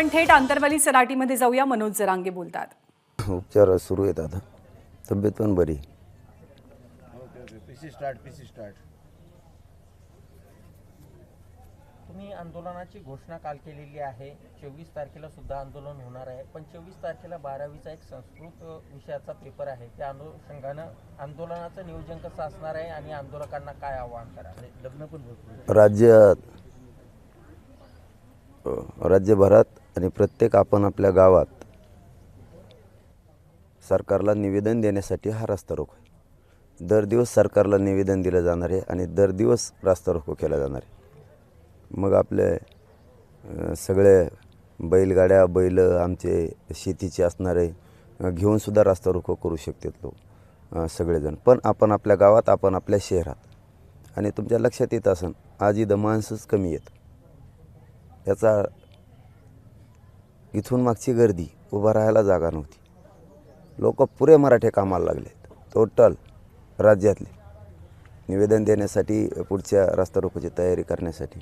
आपण थेट आंतरवाली सराटीमध्ये जाऊया. मनोज जरांगे बोलतात. उपचार सुरू आहेत आता. तब्येत पण बरी. PC start. तुम्ही आंदोलनाची घोषणा काल केलेली आहे. 24 तारखेला सुद्धा आंदोलन होणार आहे. पण 24 तारखेला 12वीचा एक संस्कृत विषयाचा पेपर आहे. त्या अनुषंगानं आंदोलनाचं नियोजन कसं असणार आहे आणि आंदोलकांना काय आव्हान करा? लग्न पण भरपूर राज्यभरात आणि प्रत्येक आपण आपल्या गावात सरकारला निवेदन देण्यासाठी हा रास्ता रोको आहे. दर दिवस सरकारला निवेदन दिलं जाणार आहे आणि दर दिवस रास्ता रोको केला जाणार आहे. मग आपले सगळे बैलगाड्या बैल आमचे शेतीचे असणारे घेऊनसुद्धा रास्ता रोको करू शकतात लोक सगळेजण. पण आपण आपल्या गावात आपण आपल्या शहरात आणि तुमच्या लक्षात येत असेल आज इथं माणसंच कमी आहेत. याचा इथून मागची गर्दी उभा राहायला जागा नव्हती. लोक पुरे मराठे कामाला लागलेत टोटल राज्यातले निवेदन देण्यासाठी पुढच्या रास्ता रोकोची तयारी करण्यासाठी.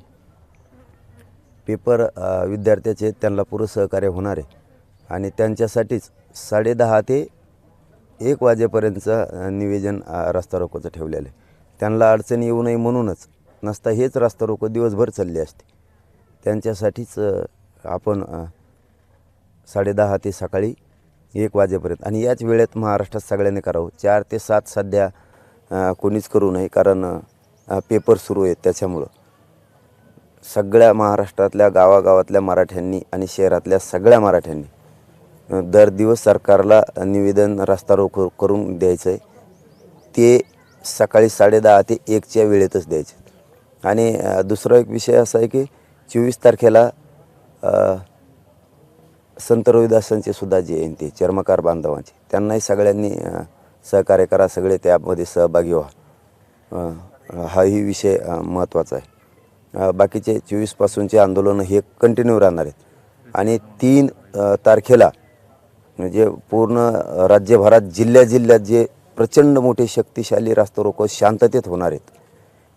पेपर विद्यार्थ्याचे त्यांना पुरं सहकार्य होणार आहे आणि त्यांच्यासाठीच 10:30 ते 1 वाजेपर्यंतचं निवेदन रास्ता रोकोचं ठेवलेलं आहे. त्यांना अडचण येऊ नये म्हणूनच, नसता हेच रास्ता रोको दिवसभर चालले असते. त्यांच्यासाठीच आपण 10:30 ते सकाळी 1 वाजेपर्यंत आणि याच वेळेत महाराष्ट्रात सगळ्यांनी करावं. 4 ते 7 सध्या कोणीच करू नये कारण पेपर सुरू आहेत. त्याच्यामुळं सगळ्या महाराष्ट्रातल्या गावागावातल्या मराठ्यांनी आणि शहरातल्या सगळ्या मराठ्यांनी दर दिवस सरकारला निवेदन रास्ता रोको करून द्यायचं आहे. ते सकाळी 10:30 ते 1च्या वेळेतच द्यायचे. आणि दुसरा एक विषय असा आहे की 24 तारखेला संत रविदासांचे सुद्धा जयंती चर्मकार बांधवांचे, त्यांनाही सगळ्यांनी सहकार्य करा. सगळे त्यामध्ये सहभागी व्हा. हाही विषय महत्त्वाचा आहे. बाकीचे 24पासूनचे आंदोलनं हे कंटिन्यू राहणार आहेत आणि 3 तारखेला म्हणजे पूर्ण राज्यभरात जिल्ह्यात जे प्रचंड मोठे शक्तिशाली रास्ता रोको शांततेत होणार आहेत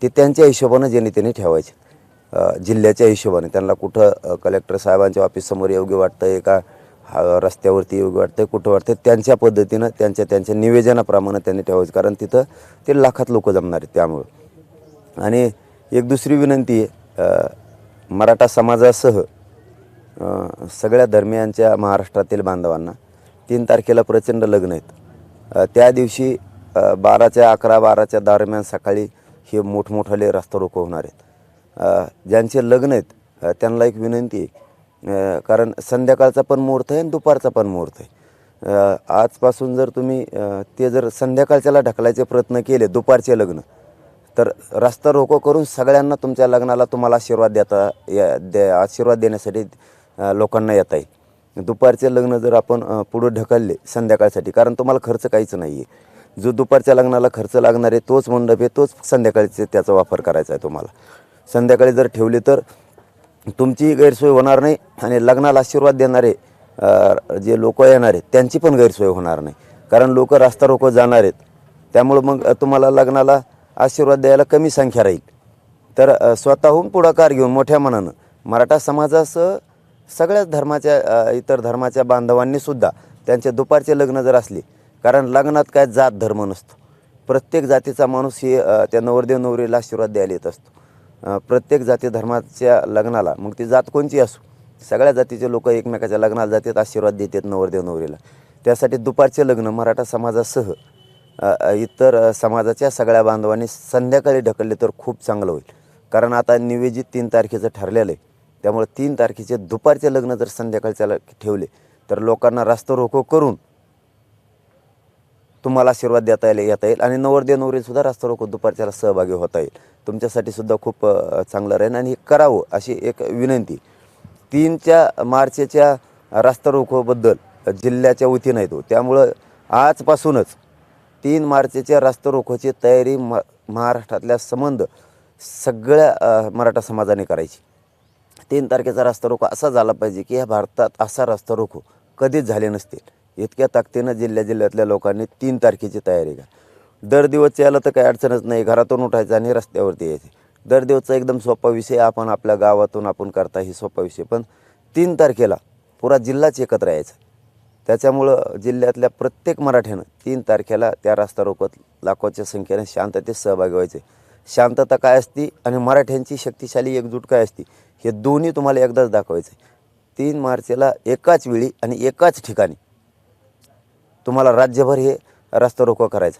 ते त्यांच्या हिशोबानं ज्यांनी त्यांनी ठेवायचे. जिल्ह्याच्या हिशोबाने त्यांना कुठं कलेक्टर साहेबांच्या ऑफिससमोर योग्य वाटतं आहे का रस्त्यावरती योग्य वाटतं आहे कुठं वाटतं त्यांच्या पद्धतीनं त्यांच्या निवेदनाप्रमाणे त्यांनी ठेवायचं. कारण तिथं ते लाखात लोक जमणार आहेत त्यामुळं. आणि एक दुसरी विनंती आहे मराठा समाजासह सगळ्या धर्मियांच्या महाराष्ट्रातील बांधवांना 3 तारखेला प्रचंड लग्न आहेत. त्या दिवशी 11-12च्या दरम्यान सकाळी हे मोठमोठाले रास्ता रोको होणार आहेत. ज्यांचे लग्न आहेत त्यांना एक विनंती आहे कारण संध्याकाळचा पण मुहूर्त आहे आणि दुपारचा पण मुहूर्त आहे. आजपासून जर तुम्ही ते जर संध्याकाळच्याला ढकलायचे प्रयत्न केले दुपारचे लग्न तर रास्ता रोको करून सगळ्यांना तुमच्या लग्नाला तुम्हाला आशीर्वाद देण्यासाठी लोकांना येता येईल. दुपारचे लग्न जर आपण पुढे ढकलले संध्याकाळसाठी कारण तुम्हाला खर्च काहीच नाही आहे. जो दुपारच्या लग्नाला खर्च लागणार आहे तोच मंडप आहे तोच संध्याकाळचे त्याचा वापर करायचा आहे तुम्हाला. संध्याकाळी जर ठेवले तर तुमची गैरसोय होणार नाही आणि लग्नाला आशीर्वाद देणारे जे लोक येणार आहेत त्यांची पण गैरसोय होणार नाही कारण लोक रास्ता रोको जाणार आहेत. त्यामुळं मग तुम्हाला लग्नाला आशीर्वाद द्यायला कमी संख्या राहील. तर स्वतःहून पुढाकार घेऊन मोठ्या मनानं मराठा समाजासह सगळ्याच धर्माच्या इतर धर्माच्या बांधवांनीसुद्धा त्यांचे दुपारचे लग्न जर असले कारण लग्नात काय जात धर्म नसतो. प्रत्येक जातीचा माणूस हे त्या नवरदेव नवरीला आशीर्वाद द्यायला येत असतो. प्रत्येक जाती धर्माच्या लग्नाला मग ती जात कोणची असो सगळ्या जातीचे लोक एकमेकाच्या लग्नाला जातात आशीर्वाद देतात नवरदेव नवरीला. त्यासाठी दुपारचे लग्न मराठा समाजासह इतर समाजाच्या सगळ्या बांधवांनी संध्याकाळी ढकलले तर खूप चांगलं होईल. कारण आता नियोजित 3 तारखेचं ठरलेलं आहे. त्यामुळे 3 तारखेचे दुपारचे लग्न जर संध्याकाळच्याला ठेवले तर लोकांना रास्ता रोको करून तुम्हाला आशीर्वाद येता येईल आणि नवरदेव नवरीसुद्धा रास्ता रोको दुपारच्याला सहभागी होता येईल. तुमच्यासाठी सुद्धा खूप चांगलं राहील आणि हे करावं अशी एक विनंती. 3 मार्चच्या रास्ता रोकोबद्दल जिल्ह्याच्या वतीनं येतो. त्यामुळं आजपासूनच 3 मार्चच्या रास्ता रोकोची तयारी महाराष्ट्रातल्या संबंध सगळ्या मराठा समाजाने करायची. 3 तारखेचा रास्ता रोको असा झाला पाहिजे की या भारतात असा रास्ता रोको कधीच झाले नसतील. इतक्या ताकदीनं जिल्ह्यातल्या लोकांनी 3 तारखेची तयारी करा. दर दिवस यायला तर काही अडचणच नाही. घरातून उठायचं आणि रस्त्यावरती यायचे. दर दिवसचा एकदम सोपा विषय आपण आपल्या गावातून आपण करता ही सोपा विषय. पण 3 तारखेला पुरा जिल्हाच एकत्र यायचा. त्याच्यामुळं जिल्ह्यातल्या प्रत्येक मराठ्यानं 3 तारखेला त्या रास्ता रोकोत लाखोच्या संख्येने शांततेत सहभागी व्हायचे. शांतता काय असती आणि मराठ्यांची शक्तिशाली एकजूट काय असती हे दोन्ही तुम्हाला एकदाच दाखवायचं. 3 मार्चला एकाच वेळी आणि एकाच ठिकाणी तुम्हाला राज्यभर हे रास्ता रोको करायचं.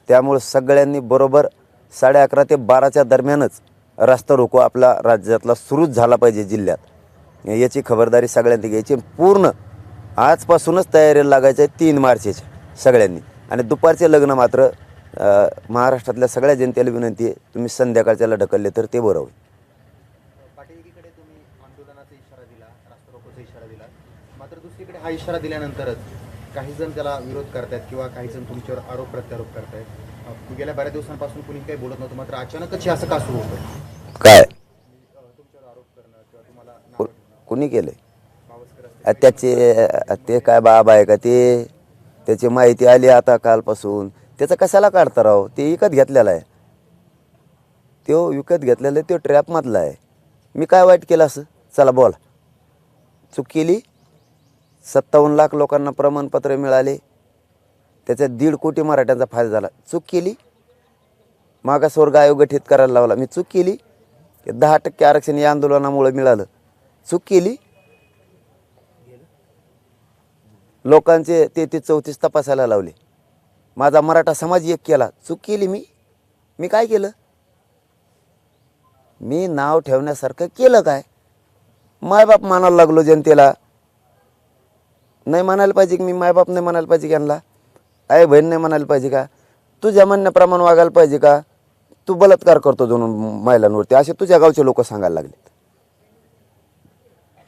त्यामुळं सगळ्यांनी बरोबर 11:30 ते 12च्या दरम्यानच रास्ता रोको आपला राज्यातला सुरूच झाला पाहिजे जिल्ह्यात. याची खबरदारी सगळ्यांनी घ्यायची. पूर्ण आजपासूनच तयारीला लागायचं आहे 3 मार्चच्या सगळ्यांनी. आणि दुपारचे लग्न मात्र महाराष्ट्रातल्या सगळ्या जनतेला विनंती आहे, तुम्ही संध्याकाळच्याला ढकलले तर ते बरं होईल. पाटील, एकीकडे तुम्ही आंदोलनाचा इशारा दिला, रास्ता रोकोचा इशारा दिला, मात्र दुसरीकडे हा इशारा दिल्यानंतरच काही जण त्याला विरोध करतायत किंवा काही जण तुमच्यावर आरोप प्रत्यारोप करतायत. गेल्या बऱ्याच दिवसांपासून कुणी काही बोलत नव्हतं, मात्र अचानकच हे असं का सुरू होतं? काय तुमच्यावर आरोप करणं किंवा तुम्हाला नावं ठेवणं, कुणी केलं मावस्कर असतील, त्याचे ते काय बाबा आहे का ते? त्याची माहिती आली आता कालपासून. त्याचं कशाला काढता राव? ते विकत घेतलेला आहे. तो विकत घेतलेला आहे, तो ट्रॅपमधला आहे. मी काय वाईट केलं असं? चला बोला. चूक केली? 57 लाख लोकांना प्रमाणपत्र मिळाले, त्याच्यात 1.5 कोटी मराठ्यांचा फायदा झाला. चूक केली? मागासवर्ग आयोग गठीत करायला लावला, मी चूक केली? 10% आरक्षण या आंदोलनामुळे मिळालं, चूक केली? लोकांचे 33-34 तपासायला लावले, माझा मराठा समाज एक केला, चूक केली मी? मी काय केलं? मी नाव ठेवण्यासारखं केलं काय? मायबाप मानायला लागलो जनतेला. नाही म्हणायला पाहिजे की मी मायबाप नाही म्हणायला पाहिजे की यांना? आई बहीण नाही म्हणायला पाहिजे का? तुझ्या म्हणण्याप्रमाणे वागायला पाहिजे का? तू बलात्कार करतो दोन महिलांवरती, असे तुझ्या गावचे लोक सांगायला लागलेत.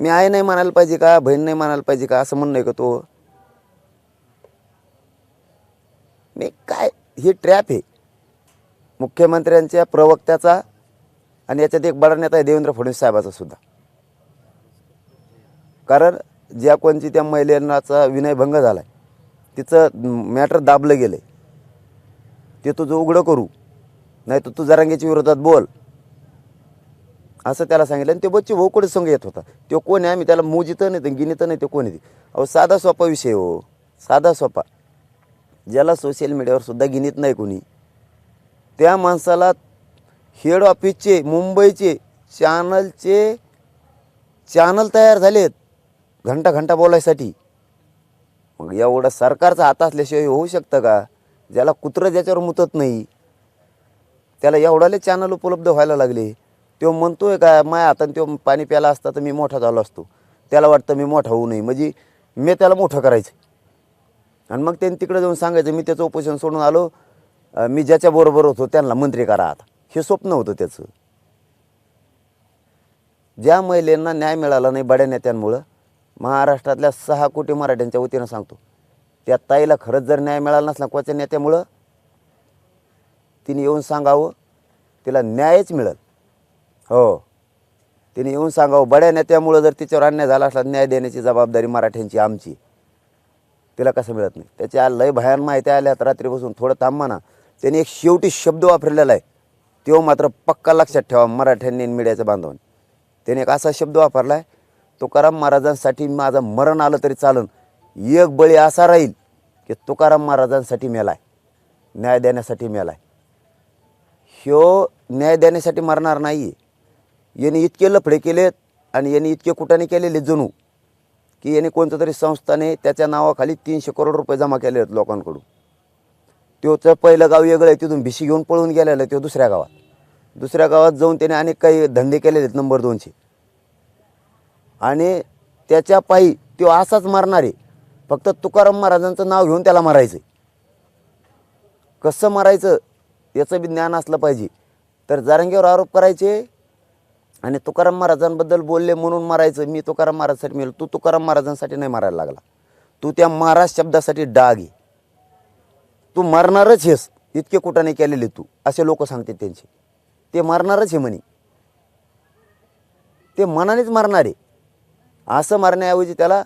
मी आई नाही म्हणायला पाहिजे का? बहीण नाही म्हणायला पाहिजे का? असं म्हणणं आहे का तो? मी काय, ही ट्रॅप आहे मुख्यमंत्र्यांच्या प्रवक्त्याचा आणि याच्यात एक बडा नेता आहे देवेंद्र फडणवीस साहेबाचा सुद्धा. कारण ज्या कोणची त्या महिलांचा विनयभंग झाला आहे, तिचं मॅटर दाबलं गेलं आहे, ते तुझं उघडं करू, नाही तर तू जरांगेच्या विरोधात बोल, असं त्याला सांगितलं. आणि ते बच्ची भाऊ कुठे संघ येत होता, तो कोण आहे? आम्ही त्याला मोजित नाही तर गिनीत नाही, ते कोण आहे? अहो साधा सोपा विषय हो, साधा सोपा, ज्याला सोशल मीडियावर सुद्धा गिनीत नाही कोणी, त्या माणसाला हेड ऑफिसचे मुंबईचे चॅनल तयार झालेत घंटा बोलायसाठी. मग एवढं सरकारचा हात असल्याशिवाय होऊ शकतं का? ज्याला कुत्रं ज्याच्यावर मुतत नाही त्याला एवढाले चॅनल उपलब्ध व्हायला लागले. तो म्हणतोय का माझ्या हाताने तो पाणी प्याला असता तर मी मोठा झालो असतो. त्याला वाटतं मी मोठा होऊ नये, म्हणजे मी त्याला मोठं करायचं. आणि मग त्यांनी तिकडे जाऊन सांगायचं मी त्याचं उपोषण सोडून आलो, मी ज्याच्याबरोबर होतो त्यांना मंत्री करा. आता हे स्वप्न होतं त्याचं. ज्या महिलांना न्याय मिळाला नाही बड्या नेत्यांमुळं, महाराष्ट्रातल्या 6 कोटी मराठ्यांच्या वतीनं सांगतो, त्या ताईला खरंच जर न्याय मिळाला नसला कोणत्या नेत्यामुळं, तिने येऊन सांगावं तिला न्यायच मिळेल. हो, तिने येऊन सांगावं बड्या नेत्यामुळं जर तिच्यावर अन्याय झाला असला, न्याय देण्याची जबाबदारी मराठ्यांची आमची. तिला कसं मिळत नाही? त्याच्या लय भयान माहिती आल्यात रात्री बसून. थोडं थांबा ना. त्याने एक शेवटी शब्द वापरलेला आहे, तो मात्र पक्का लक्षात ठेवा मराठ्यांनी मीडियाच्या बांधवांनी. त्याने एक असा शब्द वापरला आहे, तुकाराम महाराजांसाठी माझं मरण आलं तरी चालन, एक बळी असा राहील की तुकाराम महाराजांसाठी मेलाय, न्याय देण्यासाठी मेलाय. ह्यो न्याय देण्यासाठी मरणार नाही आहे. याने इतके लफडे केलेत आणि याने इतके कुटाने केलेले जणू की याने कोणत्या तरी संस्थाने त्याच्या नावाखाली 300 करोड रुपये जमा केले आहेत लोकांकडून. त्योचं पहिलं गाव वेगळं आहे, तिथून भिशी घेऊन पळून गेलेलं आहे तो दुसऱ्या गावात जाऊन त्याने अनेक काही धंदे केलेले आहेत नंबर 2चे. आणि त्याच्या पायी तो असाच मारणार आहे. फक्त तुकाराम महाराजांचं नाव घेऊन त्याला मारायचं. कसं मारायचं याचं बी ज्ञान असलं पाहिजे. तर जारंगेवर आरोप करायचे आणि तुकाराम महाराजांबद्दल बोलले म्हणून मारायचं. मी तुकाराम महाराजांसाठी मेलो, तू तुकाराम महाराजांसाठी नाही मारायला लागला, तू त्या महाराज शब्दासाठी डाग आहे, तू मरणारच हेस. इतके कुटाने केलेले तू, असे लोक सांगते त्यांचे. ते मरणारच आहे म्हणे, ते मनानेच मारणार आहे. असं मारण्याऐवजी त्याला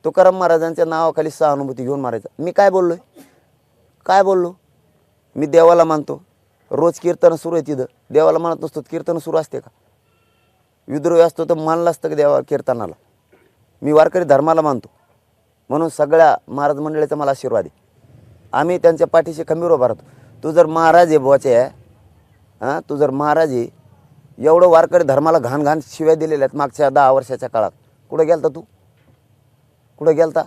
तुकाराम महाराजांच्या नावाखाली सहानुभूती घेऊन मारायचं. मी काय बोललो? मी देवाला मानतो, रोज कीर्तन सुरू आहे तिथं. देवाला मानत नसतो कीर्तन सुरू असते का? विद्रोही असतो तर मानलं असतं का देवा कीर्तनाला? मी वारकरी धर्माला मानतो, म्हणून सगळ्या महाराज मंडळीचा मला आशीर्वाद आहे. आम्ही त्यांच्या पाठीशी खंबीर उभा राहतो. तू जर महाराज आहे बुवाचे हां, तू जर महाराज आहे, एवढं वारकरी धर्माला घाण घाण शिव्या दिलेल्या आहेत मागच्या 10 वर्षाच्या काळात, कुठं गेलता तू? कुठं गेलता?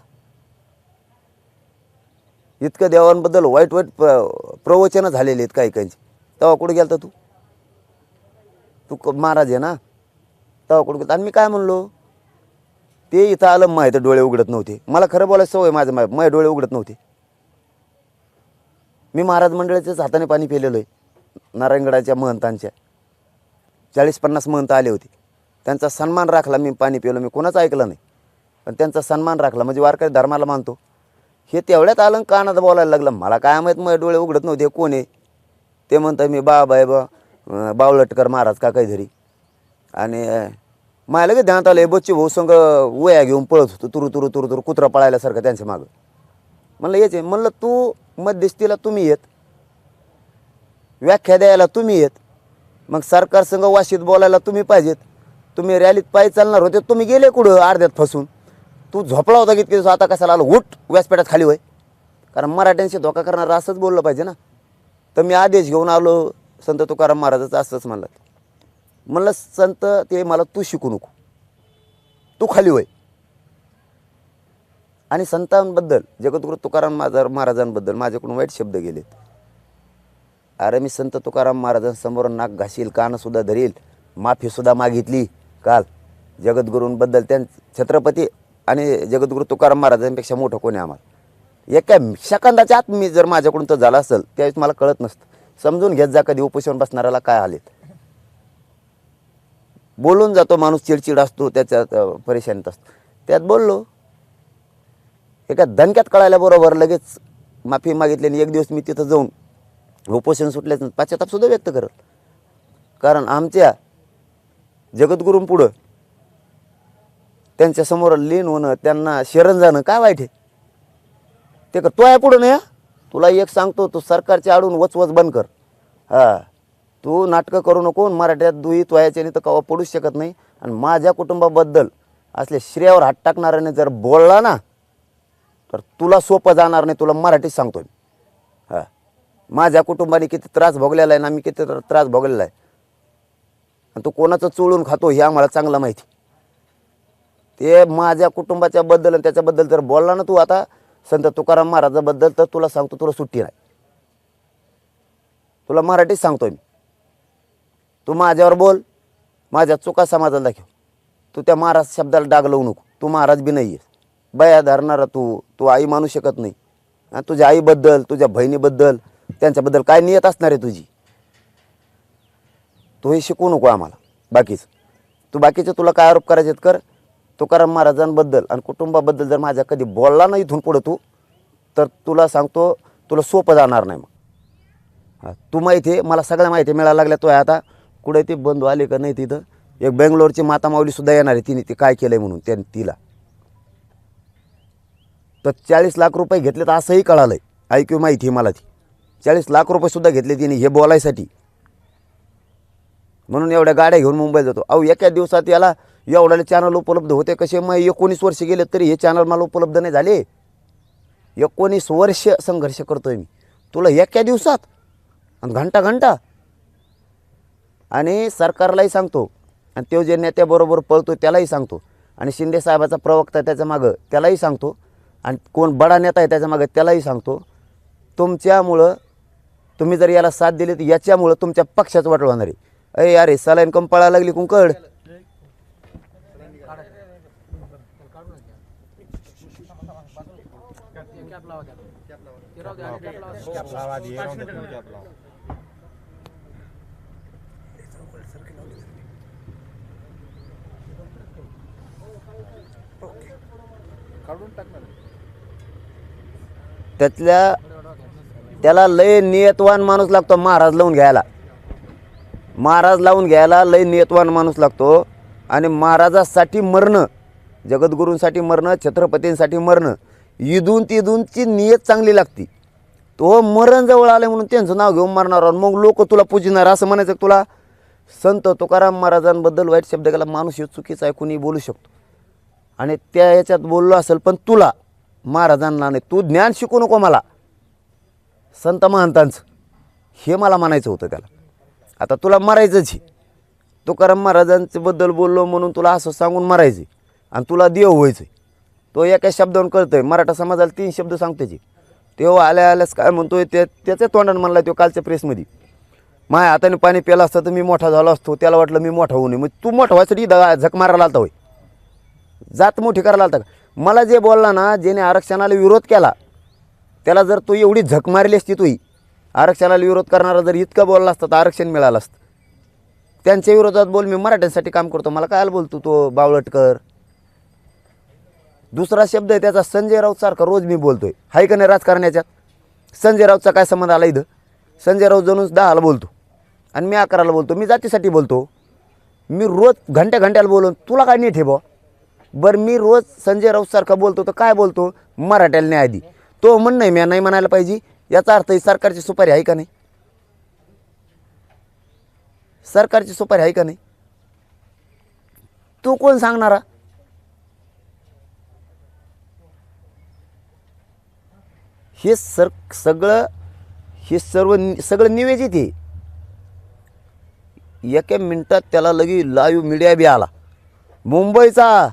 इतकं देवांबद्दल वाईट वाईट प्रवचनं झालेली आहेत काही काहींची, तेव्हा कुठं गेलता तू? तू महाराज आहे ना, तेव्हा कुठं गेलता? आणि मी काय म्हणलो, ते इथं आलं माहिती डोळे उघडत नव्हते. मला खरं बोलायचं सवय, माझे डोळे उघडत नव्हते. मी महाराज मंडळाच्याच हाताने पाणी पिलेलो आहे. नारायणगडाच्या महंतांच्या 40-50 महंत आले होते, त्यांचा सन्मान राखला. मी पाणी पिलो, मी कोणाचं ऐकलं नाही, पण त्यांचा सन्मान राखला. म्हणजे वारकरी धर्माला मानतो. हे तेवढ्यात आलं कानात बोलायला लागलं. मला काय माहीत, माझे डोळे उघडत नव्हते. कोण आहे ते म्हणतं मी बाबा आहे बावलटकर महाराज का काहीतरी. आणि मला लगेच ध्यानात आलं, बच्चे भाऊ संग वया घेऊन पळत होतो, तुरु तुरु तुरु तुरु कुत्रा पळायल्यासारखं त्यांच्या मागं. म्हणलं याचे, म्हणलं तू मध्यस्थीला तुम्ही येत, व्याख्या द्यायला तुम्ही येत, मग सरकार संघ वाशीत बोलायला तुम्ही पाहिजेत. तुम्ही रॅलीत पायी चालणार होते, तुम्ही गेले कुठं अर्ध्यात फसून. तू झोपला होता किती दिवस, आता कशाला आलो? उठ व्यासपीठात खाली होय. कारण मराठ्यांशी धोका करणारा असंच बोललं पाहिजे ना. तर मी आदेश घेऊन आलो संत तुकाराम महाराजाचं, असंच म्हणलं संत ते मला तू शिकू नको, तू खाली होय. आणि संतांबद्दल, जगद्गुरू तुकाराम महाराजांबद्दल माझ्याकडून वाईट शब्द गेलेत. अरे मी संत तुकाराम महाराजांसमोर नाक घासील, कानसुद्धा धरील, माफीसुद्धा मागितली काल. जगद्गुरूंबद्दल छत्रपती आणि जगद्गुरू तुकाराम महाराजांपेक्षा मोठं कोणी आम्हाला. एका सेकंदाच्या आत मी जर माझ्याकडून तर झालं असेल, त्यावेळेस मला कळत नसतं. समजून घेत जा कधी उपोषण बसणाऱ्याला काय आलेत. बोलून जातो माणूस, चिडचिड असतो, त्याच्यात परेशानीत असतो. त्यात बोललो, एका दणक्यात कळायला बरोबर लगेच माफी मागितली. आणि एक दिवस मी तिथं जाऊन उपोषण सुटल्याचं पश्चातापसुद्धा व्यक्त करत. कारण आमच्या जगद्गुरूंपुढं त्यांच्यासमोर लीन होणं, त्यांना शरण जाणं काय वाईट आहे? ते कर, तो आहे पुढं नाही. तुला एक सांगतो, तू सरकारच्या आडून वचवच बंद कर. हां, तू नाटकं करू नको. मराठ्यात दुई तोयाच्याने तर कवा पडूच शकत नाही. आणि माझ्या कुटुंबाबद्दल असले श्रेयावर हात टाकणाऱ्याने जर बोलला ना, तर तुला सोपं जाणार नाही. तुला मराठीत सांगतो मी. हां, माझ्या कुटुंबाने किती त्रास भोगलेला आहे ना, मी किती त्रास भोगलेला आहे. आणि तू कोणाचं चोळून खातो हे आम्हाला चांगलं माहिती. ते माझ्या कुटुंबाच्या बद्दल आणि त्याच्याबद्दल जर बोलला ना तू आता संत तुकाराम महाराजाबद्दल, तर तुला सांगतो, तुला सुट्टी नाही. तुला मराठीत सांगतोय मी. तू माझ्यावर बोल, माझ्या चुका समाजाला दाखव. तू त्या महाराज शब्दाला डाग लावू नको. तू महाराज बी नाही आहेस. बया धरणारा तू आई मानू शकत नाही. आणि तुझ्या आईबद्दल, तुझ्या बहिणीबद्दल, त्यांच्याबद्दल काय नियत असणार आहे तुझी, तू हे शिकवू नको आम्हाला. बाकीचं तुला काय आरोप करायचे कर. तुकाराम महाराजांबद्दल आणि कुटुंबाबद्दल जर माझ्या कधी बोलला नाही इथून पुढं तू, तर तुला सांगतो, तुला सोपं जाणार नाही. मग तू माहिती आहे, मला सगळ्या माहिती मिळायला लागल्या. तो आहे आता कुठे ते बंधू आले का नाही तिथं. एक बेंगलोरची माता माऊलीसुद्धा येणार आहे, तिने ते काय केलं आहे म्हणून तिला. तर 40 लाख रुपये घेतले तर असंही कळालं आहे. ऐकू माहिती आहे मला ती. 40 लाख रुपयेसुद्धा घेतले तिने हे बोलायसाठी. म्हणून एवढ्या गाड्या घेऊन मुंबईला जातो. अहो, एका दिवसात याला एवढ्याला चॅनल उपलब्ध होते कसे? मग 19 वर्ष गेले तरी हे चॅनल मला उपलब्ध नाही झाले. 19 वर्ष संघर्ष करतोय मी. तुला एका दिवसात आणि घंटा. आणि सरकारलाही सांगतो, आणि तो जे नेत्याबरोबर पळतो त्यालाही सांगतो, आणि शिंदे साहेबाचा प्रवक्ता त्याच्या मागं त्यालाही सांगतो, आणि कोण बडा नेता आहे त्याच्या मागं त्यालाही सांगतो, तुमच्यामुळं, तुम्ही जर याला साथ दिली तर याच्यामुळं तुमच्या पक्षाचं वाटलं होणार आहे. अरे सलाईन कम पळायला लागली कुंकड. त्याला लय नियतवान माणूस लागतो. महाराज लावून घ्यायला लय नियतवान माणूस लागतो. आणि महाराजासाठी मरणं, जगद्गुरूंसाठी मरणं, छत्रपतींसाठी मरणं, इदून तिदूनची नियत चांगली लागती. तो मरण जवळ आले म्हणून त्यांचं नाव घेऊन मरणार, मग लोक तुला पूजणार असं म्हणायचं. तुला संत तुकाराम महाराजांबद्दल वाईट शब्द गेला, माणूस हे चुकीचा आहे, कुणी बोलू शकतो. आणि त्या याच्यात बोललो असेल, पण तुला महाराजांना नाही, तू ज्ञान शिकू नको मला संत महंतांचं, हे मला म्हणायचं होतं त्याला. आता तुला मरायचंच आहे, तुकाराम महाराजांच्याबद्दल बोललो म्हणून तुला असं सांगून मरायचं आणि तुला देव व्हायचं. तो एका शब्दावरून कळतंय. मराठा समाजाला 3 शब्द सांगतो त्याची. तेव्हा आल्यास काय म्हणतोय, त्याच्या तोंडाने म्हणला तो कालच्या प्रेसमध्ये, माझ्या हाताने पाणी प्यायला असतं तर मी मोठा झालो असतो. त्याला वाटलं मी मोठा होऊ नये. मग तू मोठा व्हायसाठी झक मारायला आलता होय, जात मोठी करायला आलता का? मला जे बोलला ना, ज्याने आरक्षणाला विरोध केला त्याला जर तू एवढी झक मारली असती, तू आरक्षणाला विरोध करणारा जर इतका बोलला असता तर आरक्षण मिळालं असतं. त्यांच्या विरोधात बोल, मी मराठ्यांसाठी काम करतो, मला काय बोलतो तो बावळटकर. दुसरा शब्द आहे त्याचा संजय राऊत सारखा रोज मी बोलतोय, हाय का नाही राजकारण्याच्यात. संजय राऊतचा काय संबंध आला इथं? संजय राऊत जणून 10ला बोलतो आणि मी 11ला बोलतो. मी जातीसाठी बोलतो, मी रोज घंट्याला बोलून तुला काय नीट आहे बा. बरं मी रोज संजय राऊत सारखा बोलतो तर काय बोलतो, मराठ्याला न्याय आधी. तो म्हण नाही, मी नाही म्हणायला पाहिजे, याचा अर्थ सरकारची सुपारी आहे का नाही? सरकारची सुपारी आहे का नाही? तू कोण सांगणारा? हे सगळं निवेदित आहे. एका मिनिटात त्याला लगी लाईव्ह मीडिया बी आला मुंबईचा.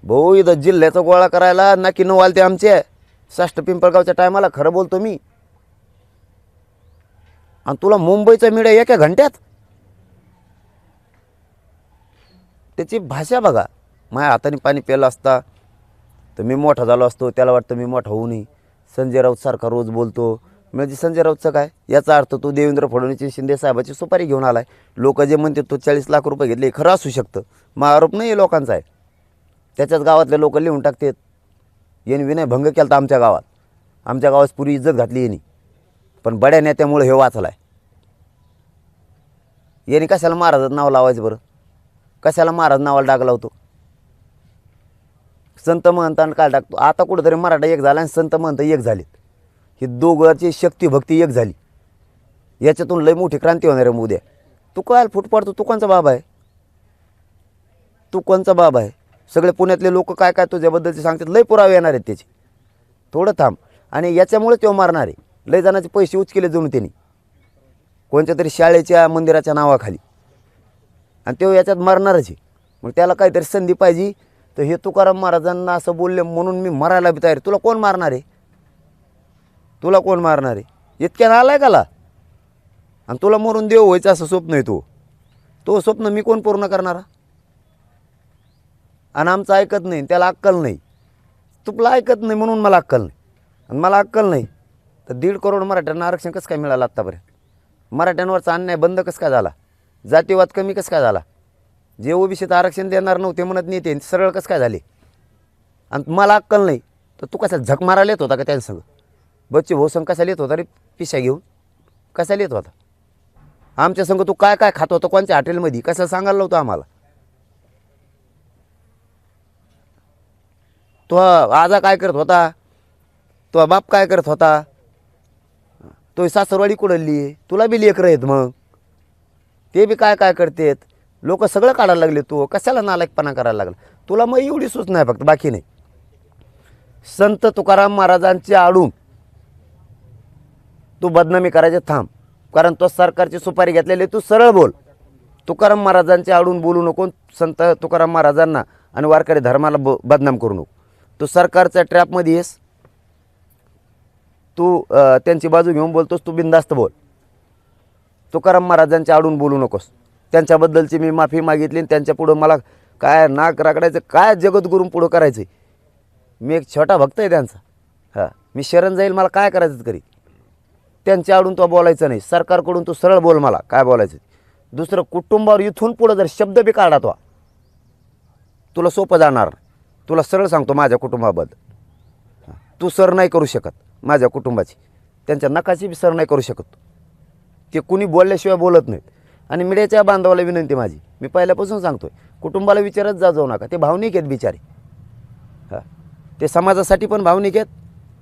भाऊ इथं जिल्ह्याचा गोळा करायला ना की नवाल ते आमचे साष्ट पिंपळगावच्या टायमाला, खरं बोलतो मी. आणि तुला मुंबईचा मीडिया एका घंट्यात. त्याची भाषा बघा, माझ्या हाताने पाणी प्यायला असता तर मी मोठा झालो असतो, त्याला वाटतं मी मोठा होऊ नये. संजय राऊत सारखा रोज बोलतो, म्हणजे संजय राऊतचं काय, याचा अर्थ तो देवेंद्र फडणवीस शिंदे साहेबाची सुपारी घेऊन आलाय. लोक जे म्हणते तो 40 लाख रुपये घेतले, खरं असू शकतं, मग आरोप नाही आहे लोकांचा आहे. त्याच्याच गावातले लोक लिहून टाकतात, यांनी विनय भंग केला आमच्या गावात, आमच्या गावात पुरी इज्जत घातली यांनी, पण बड्या नेत्यामुळे हे वाचलाय. यांनी कशाला महाराजाचं नाव लावायचं बरं? कशाला महाराज नावाला डाग लावतो? संत महंतांना काय टाकतो? आता कुठंतरी मराठा एक झाला आणि संत महंत एक झालेत. ही दोघांची शक्ती भक्ती एक झाली. याच्यातून लय मोठी क्रांती होणार आहे उद्या. तू काय फूट पडतो? तू कोणचा बाबा आहे? तू कोणचा बाबा आहे? सगळे पुण्यातले लोक काय काय तुझ्याबद्दलचे सांगतात, लय पुरावे येणार आहेत त्याचे. थोडं थांब. आणि याच्यामुळे तो मारणार आहे. लय जणांचे पैसे उचकेले जाऊन त्यांनी कोणत्या तरी शाळेच्या मंदिराच्या नावाखाली, आणि तो याच्यात मारणारच आहे. मग त्याला काहीतरी संधी पाहिजे. तर हे तुकाराम महाराजांना असं बोलले म्हणून मी मरायला बी तयार. तुला कोण मारणार आहे? तुला कोण मारणार आहे? इतक्या नालाय काला. आणि तुला मरून देव व्हायचं असं स्वप्न आहे तो स्वप्न मी कोण पूर्ण करणारा? आणि आमचं ऐकत नाही, त्याला अक्कल नाही. तुला ऐकत नाही म्हणून मला अक्कल नाही, आणि मला अक्कल नाही तर 1.5 करोड मराठ्यांना आरक्षण कसं काय मिळालं आत्तापर्यंत? मराठ्यांवरचा अन्याय बंद कसं काय झाला? जातीवाद कमी कसं काय झाला? जे ओबीसीचं आरक्षण देणार नव्हते म्हणत नाही ते सरळ कसं काय झाले? आणि मला अक्कल नाही तर तू कसा झक मारायला येत होता का त्यांचं? बच्चे भाऊ संघ कशाला येत होता रे पिशा घेऊन? कशाला येत होता आमच्या संघ? तू काय काय खात होता कोणत्या हॉटेलमध्ये? कसं सांगायला नव्हतं आम्हाला? तो आजा काय करत होता? तो बाप काय करत होता? तो सासरवाडी कुडली, तुला बी लेकरं आहेत, मग ते बी काय काय करतेत? लोक सगळं काढायला लागले. तू कशाला नालायकपणा करायला लागला? तुला मग एवढी सूचना आहे फक्त, बाकी नाही. संत तुकाराम महाराजांचे आडून तू बदनामी करायचे थांब, कारण तो सरकारची सुपारी घेतलेली. तू सरळ बोल. तुकाराम महाराजांचे आडून बोलू नको. संत तुकाराम महाराजांना आणि वारकरी धर्माला बदनाम करू नको. तू सरकारच्या ट्रॅपमध्ये येस. तू त्यांची बाजू घेऊन बोलतोस. तू बिनधास्त बोल. तुकाराम महाराजांच्या आडून बोलू नकोस. त्यांच्याबद्दलची मी माफी मागितली आणि त्यांच्या पुढं मला काय नाक रागडायचं, काय जगद्गुरू पुढं करायचं? मी एक छोटा भक्त आहे त्यांचा. हां, मी शरण जाईल, मला काय करायचं करी. त्यांच्या आडून तो बोलायचं नाही. सरकारकडून तू सरळ बोल, मला काय बोलायचं. दुसरं कुटुंबावर इथून पुढं जर शब्द बी काढा तो, तुला सोपं जाणार. तुला सरळ सांगतो माझ्या कुटुंबाबद्दल, तू सर नाही करू शकत माझ्या कुटुंबाची. त्यांच्या नकाची बी सर नाही करू शकत. ते कुणी बोलल्याशिवाय बोलत नाहीत. आणि मीडियाच्या बांधवाला विनंती माझी, मी पहिल्यापासून सांगतोय, कुटुंबाला विचारत जाऊ नका. ते भावनिक आहेत बिचारे. हां, ते समाजासाठी पण भावनिक आहेत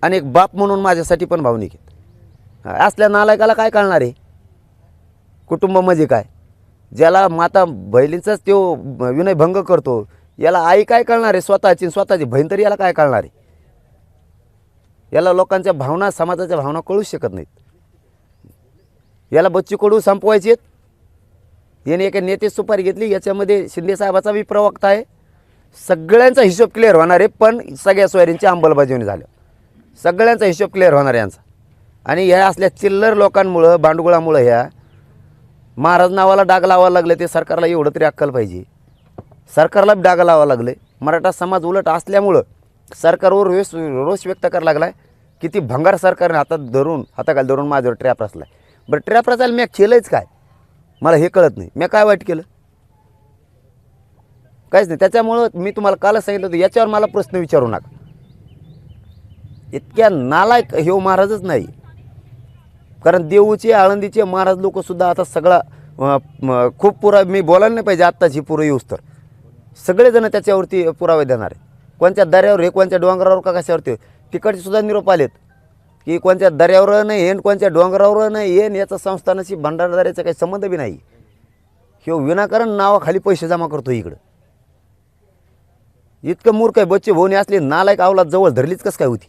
आणि एक बाप म्हणून माझ्यासाठी पण भावनिक आहेत. असल्या नालायकाला काय कळणार आहे कुटुंब म्हणजे काय? ज्याला माता बहिणीचाच तो विनयभंग करतो, याला आई काय कळणार आहे स्वतःची आणि स्वतःची बहीण तरी याला काय कळणार आहे? याला लोकांच्या भावना समाजाच्या भावना कळूच शकत नाहीत. याला बच्चू कडू संपवायचे आहेत. याने एका नेते सुपारी घेतली, याच्यामध्ये शिंदे साहेबाचा बी प्रवक्ता आहे. सगळ्यांचा हिशोब क्लिअर होणार आहे, पण सगळ्या सोयरींची अंमलबजावणी झाल्या सगळ्यांचा हिशोब क्लिअर होणार आहे यांचा. आणि ह्या असल्या चिल्लर लोकांमुळं भांडगुळामुळं ह्या महाराज नावाला डाग लावायला लागले. ते सरकारला एवढं तरी अक्कल पाहिजे. सरकारला बी डाग लावावं लागले. मराठा समाज उलट असल्यामुळं सरकारवर रोष व्यक्त करायला लागला आहे. किती भंगार सरकारने हाताखाली धरून माझ्यावर ट्रॅप रचला आहे. बरं ट्रॅप रचायला मी केलंच काय? मला हे कळत नाही. मी काय वाईट केलं? काहीच नाही. त्याच्यामुळं मी तुम्हाला कालच सांगितलं होतं, याच्यावर मला प्रश्न विचारू नका. इतक्या नालायक हे महाराजच नाही. कारण देऊचे आळंदीचे महाराज लोकसुद्धा आता सगळा खूप पुरा मी बोलायला नाही पाहिजे आत्ताची पुरं येऊस तर सगळेजण त्याच्यावरती पुरावे देणार आहे. कोणत्या दर्यावर हे, कोणत्या डोंगरावर का कशावरती. तिकडचे सुद्धा निरोप आलेत की कोणत्या दर्यावर नाही येन, कोणत्या डोंगरावर नाही येन. याचा संस्थानाशी भंडारदाऱ्याचा काही संबंध बी नाही. हे विनाकारण नावाखाली पैसे जमा करतो इकडं. इतकं मूर्ख आहे. बच्चे भाऊने असले नालायक अवलाद जवळ धरलीच कसं काय होती?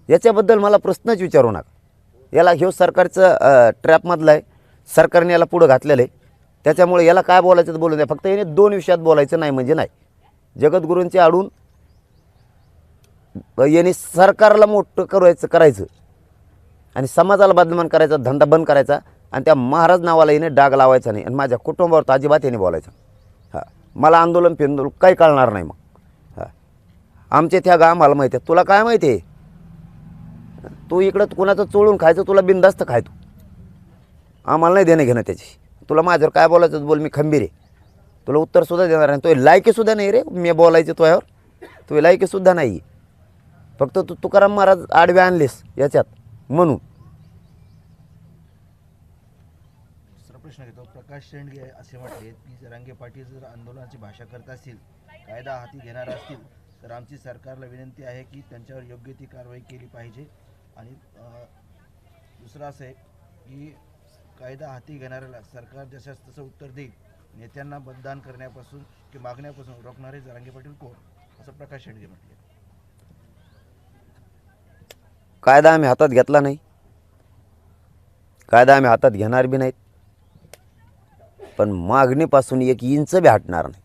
याच्याबद्दल मला प्रश्नच विचारू नका. याला ह्यो सरकारचं ट्रॅपमधला आहे. सरकारने याला पुढं घातलेलं आहे. त्याच्यामुळे याला काय बोलायचं तर बोलू द्या. फक्त याने 2 विषयात बोलायचं नाही म्हणजे नाही. जगद्गुरूंचे आडून याने सरकारला मोठं करायचं आणि समाजाला बदनाम करायचा धंदा बंद करायचा आणि त्या महाराज नावाला याने डाग लावायचा नाही. आणि माझ्या कुटुंबावर तर अजिबात याने बोलायचं. हां, मला आंदोलन फिंदोलन काही कळणार नाही. मग हां, आमचे त्या आम्हाला माहिती आहे. तुला काय माहिती आहे? तू इकडं कुणाचं चोळून खायचं, तुला बिनधास्त खाय. तू आम्हाला नाही देणं घेणं त्याची. तुला माझ्यावर काय बोलायचं बोल, मी खंबीर आहे. तुला उत्तरसुद्धा देणार नाही. तो लायकीसुद्धा नाही रे मी बोलायचं तुझ्यावर. तुझी लायकीसुद्धा नाही. फक्त तू तुकाराम महाराज आडवे आणलेस याच्यात म्हणून. दुसरा प्रश्न घेतो. प्रकाश शेंडगे असे म्हटले की जरांगे पाटील जर आंदोलनाची भाषा करत असतील, कायदा हाती घेणार असतील, तर आमची सरकारला विनंती आहे की त्यांच्यावर योग्य ती कारवाई केली पाहिजे. आणि दुसरं असं आहे की कायदा हाती घेणाऱ्याला सरकार जशास तसं उत्तर देईल. नेत्यांना मतदान करण्यापासून की मागण्यापासून रोखणारे जरांगे पाटील कोण, असं प्रकाश शेंडगे म्हटले. कायदा आम्ही हातात घेतला नाही. कायदा आम्ही हातात घेणार बी नाहीत. पण मागणीपासून 1 इंच बी हटणार नाही.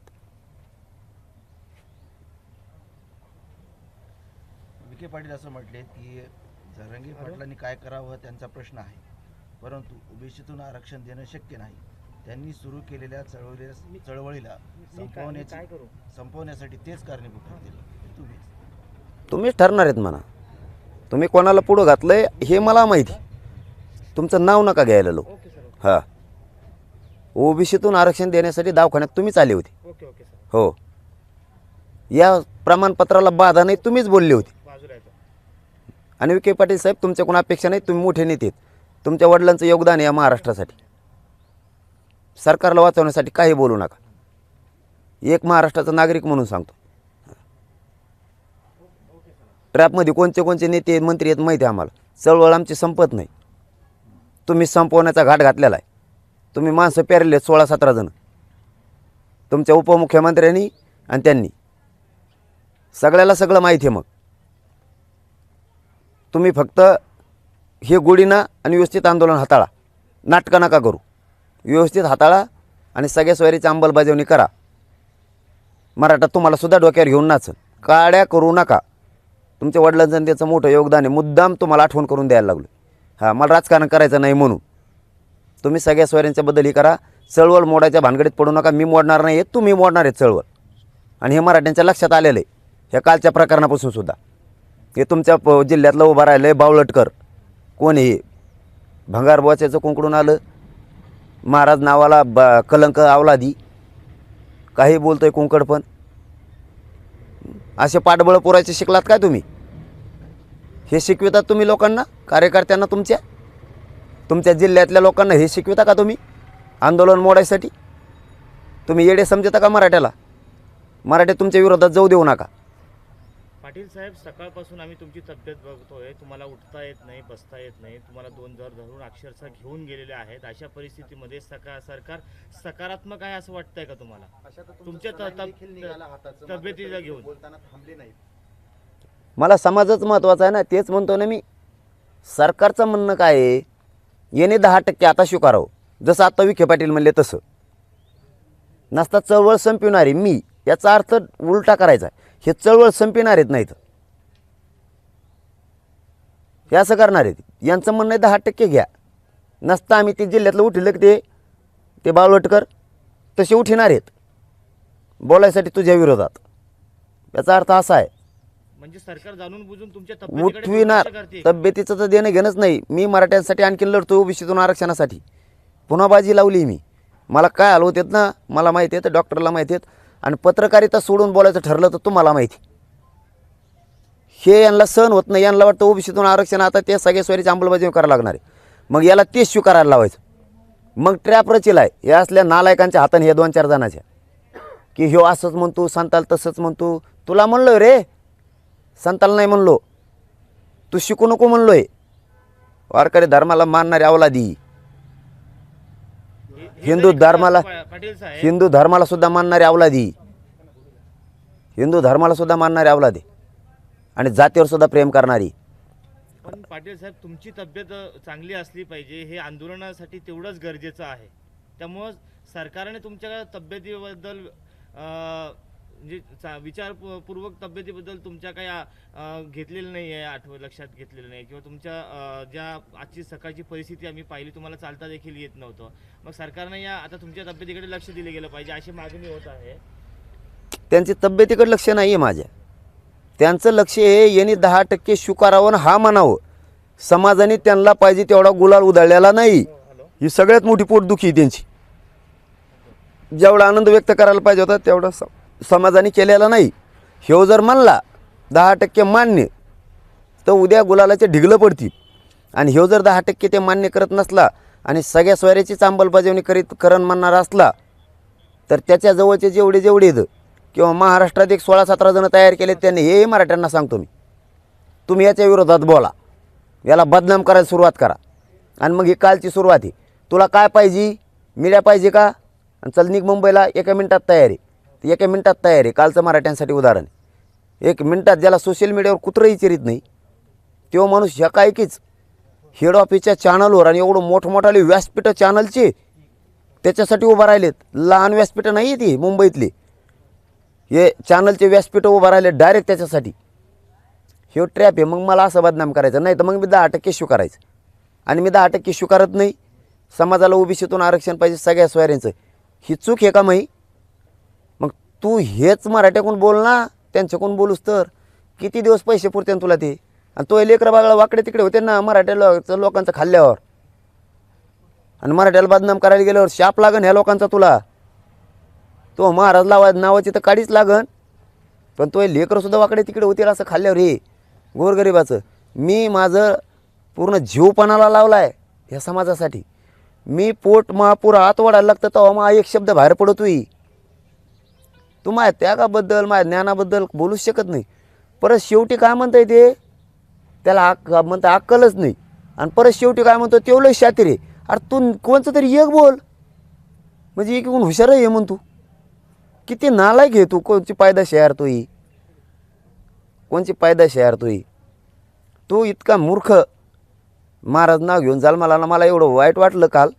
विखे पाटील असं म्हटले की जरांगे पाटलांनी काय करावं त्यांचा प्रश्न आहे, परंतु ओबीसीतून आरक्षण देणं शक्य नाही. त्यांनी सुरू केलेल्या चळवळीला संपवण्यासाठी तेच कारणीभूत ठरतील. तुम्हीच ठरणार आहेत म्हणा. तुम्ही कोणाला पुढं घातलंय हे मला माहिती. तुमचं नाव नका घ्यायला लोक. हां, ओबीसीतून आरक्षण देण्यासाठी दवाखान्यात तुम्हीच आले होते. हो, या प्रमाणपत्राला बाधा नाही तुम्हीच बोलले होते. आणि विखे पाटील साहेब तुमच्याकडून अपेक्षा नाही. तुम्ही मोठे नेते आहेत. तुमच्या वडिलांचं योगदान आहे या महाराष्ट्रासाठी. सरकारला वाचवण्यासाठी काही बोलू नका. एक महाराष्ट्राचा नागरिक म्हणून सांगतो. ट्रॅपमध्ये कोणते नेते मंत्री आहेत माहिती आहे आम्हाला. चळवळ आमची संपत नाही. तुम्ही संपवण्याचा घाट घातलेला आहे. तुम्ही माणसं पेरले 16-17 जण तुमच्या उपमुख्यमंत्र्यांनी आणि त्यांनी. सगळ्याला सगळं माहिती आहे. मग तुम्ही फक्त हे गोडीनं आणि व्यवस्थित आंदोलन हाताळा. नाटकं नका करू. व्यवस्थित हाताळा आणि सगळ्या सोयरीची अंमलबजावणी करा. मराठा तुम्हाला सुद्धा डोक्यावर घेऊन नाचन. काड्या करू नका. तुमच्या वडिलांचं त्याचं मोठं योगदान आहे. मुद्दाम तुम्हाला आठवण करून द्यायला लागलो. हां, मला राजकारण करायचं नाही म्हणून तुम्ही सगळ्या सोयऱ्यांच्याबद्दल हे करा. चळवळ मोडायच्या भानगडीत पडू नका. मी मोडणार नाही. तुम्ही मोडणार आहेत चळवळ. आणि हे मराठ्यांच्या लक्षात आलेलं आहे ह्या कालच्या प्रकरणापासून सुद्धा. हे तुमच्या जिल्ह्यातलं उभं राहिलं आहे बावळटकर. कोण हे भंगार बोच्याचं कुंकडून आलं. महाराज नावाला कलंक अवलादी. काही बोलतो आहे कुंकड. पण असे पाठबळ पुरायचे शिकलात काय तुम्ही? हे शिकवितात तुम्ही लोकांना, कार्यकर्त्यांना तुमच्या जिल्ह्यातल्या लोकांना हे शिकविता का तुम्ही आंदोलन मोडायसाठी? तुम्ही येडे समजता का मराठ्याला? मराठी तुमच्या विरोधात जाऊ देऊ नका. पाटील साहेब, सकाळपासून आम्ही तुमची तब्येत बघतोय. तुम्हाला उठता येत नाही, बसता येत नाही. तुम्हाला दोन जर धरून अक्षरशः घेऊन गेलेले आहेत. अशा परिस्थितीमध्ये सरकार सकारात्मक आहे असं वाटतंय का तुम्हाला? तुमच्या तब्येतीला घेऊन बोलताना थांबले नाहीत. मला समाजच महत्त्वाचा आहे ना, तेच म्हणतो ना मी. सरकारचं म्हणणं काय आहे, याने 10% आता स्वीकारावं, जसं आता विखे पाटील म्हणले तसं. नसता चळवळ संपविणारी मी, याचा अर्थ उलटा करायचा. हे चळवळ संपविणार आहेत नाहीत, हे असं करणार आहेत. यांचं म्हणणं आहे 10% घ्या. नसता आम्ही ते जिल्ह्यातलं उठलं की ते बाळवटकर तसे उठणार आहेत बोलायसाठी तुझ्या विरोधात. याचा अर्थ असा आहे, म्हणजे सरकार जाणून बुजून तुमच्या उठविणार. करते. तब्येतीचं तर देणं घेणंच नाही. मी मराठ्यांसाठी आणखीन लढतो ओबीसीतून आरक्षणासाठी. पुन्हा बाजी लावली मी. मला काय हाल होतात ना, मला माहिती आहे, तर डॉक्टरला माहिती आहेत. आणि पत्रकारिता सोडून बोलायचं ठरलं तर तुम्हाला माहिती. हे यांना सहन होत नाही. यांना वाटतं ओबीसीतून आरक्षण आता ते सगळे सोयरीची अंमलबजावणी करायला लागणार आहे. मग याला तेच स्वीकारायला लावायचं. मग ट्रॅप रचिला आहे या असल्या नालायकांच्या हाताने, हे 2-4 जणांच्या, की ह्यो असंच म्हणतो, संताल तसंच म्हणतो. तुला म्हणलो रे, संताल नाही म्हणलो. तू शिकू नको म्हणलोय. वारकरी धर्माला मानणारी अवलादी, हिंदू धर्माला पाटील साहेब, हिंदू धर्माला सुद्धा मानणारी अवलादी, हिंदू धर्माला सुद्धा मानणारी अवलादी आणि जातीवर सुद्धा प्रेम करणारी. पण पाटील साहेब, तुमची तब्येत चांगली असली पाहिजे, हे आंदोलनासाठी तेवढंच गरजेचं आहे. त्यामुळं सरकारने तुमच्या तब्येतीबद्दल म्हणजे विचारपूर्वक तब्येतीबद्दल तुमच्या काही घेतलेलं नाही आहे, लक्षात घेतलेलं नाही, किंवा तुमच्या ज्या आजची सकाळची परिस्थिती आम्ही पाहिली, तुम्हाला चालता देखील येत नव्हतं. मग सरकारने आता तुमच्या तब्येतीकडे लक्ष दिले गेलं पाहिजे अशी मागणी होत आहे. त्यांची तब्येतीकडे लक्ष नाही आहे माझ्या. त्यांचं लक्ष हे यांनी 10% स्वीकारावं हा म्हणावं. समाजाने त्यांना पाहिजे तेवढा गुलाल उधळलेला नाही. ही सगळ्यात मोठी पोटदुखी आहे त्यांची. जेवढा आनंद व्यक्त करायला पाहिजे होता तेवढा समाजाने केलेला नाही. ह्यो जर म्हणला 10% मान्य, तर उद्या गुलालाचे ढिगलं पडतील. आणि ह्यो जर 10% ते मान्य करत नसला आणि सगळ्या सोयऱ्याचीच अंमलबजावणी करण म्हणणारा असला, तर त्याच्या जवळचे जेवढे आहेत, किंवा महाराष्ट्रात एक 16-17 जण तयार केले त्यांनी, हे मराठ्यांना सांगतो मी, तुम्ही याच्या विरोधात बोला, याला बदनाम करायला सुरुवात करा. आणि मग ही कालची सुरुवात आहे. तुला काय पाहिजे, मीडिया पाहिजे का? आणि चल निघ मुंबईला, 1 मिनिटात तयार आहे. 1 मिनिटात तयार आहे. कालचं मराठ्यांसाठी उदाहरण. 1 मिनिटात, ज्याला सोशल मीडियावर कुत्रंही चिरीत नाही, तो माणूस ह्या कायकीच हेड ऑफिसच्या चॅनलवर, आणि एवढं मोठमोठाले व्यासपीठं चॅनलचे त्याच्यासाठी उभं राहिलेत. लहान व्यासपीठं नाही आहे ती मुंबईतली, हे चॅनलचे व्यासपीठं उभं राहिले डायरेक्ट त्याच्यासाठी. हे ट्रॅप आहे. मग मला असं बदनाम करायचं नाही, तर मग मी 10% स्वीकारायचं. आणि मी 10% स्वीकारत नाही. समाजाला ओबीसीतून आरक्षण पाहिजे सगळ्या सोयऱ्यांचं. ही चूक आहे का माही? मग तू हेच मराठ्याकडून बोल ना, त्यांच्याकडून बोलूस तर किती दिवस पैसे पुरते तुला ते? आणि तो लेकरं बागळा वाकडे तिकडे होते ना मराठ्या लोकांचं खाल्ल्यावर, आणि मराठ्याला बदनाम करायला गेल्यावर शाप लागन ह्या लोकांचा तुला. तो महाराज नावाची तर काढीच लागन, पण तो लेकरंसुद्धा वाकडे तिकडे होतील असं खाल्ल्यावर हे गोरगरिबाचं. मी माझं पूर्ण जीवपणाला लावला आहे ह्या समाजासाठी. मी पोट महापूर हात वाढायला लागतं तेव्हा मग एक शब्द बाहेर पडतोय. तू माझ्या त्यागाबद्दल, माझ्या ज्ञानाबद्दल बोलूच शकत नाही. परत शेवटी काय म्हणताय ते, त्याला म्हणता अक्कलच नाही. आणि परत शेवटी काय म्हणतो, तेवढं शातीर आहे. अरे तू कोणचं तरी एक बोल, म्हणजे एक हुशार आहे म्हणतो. किती नालायक आहे तू. कोणची पायदाशी यार तू ही, कोणची पायदाशी यार तू ही. तू इतका मूर्ख महाराज नाव घेऊन जाल. मला एवढं वाईट वाटलं काल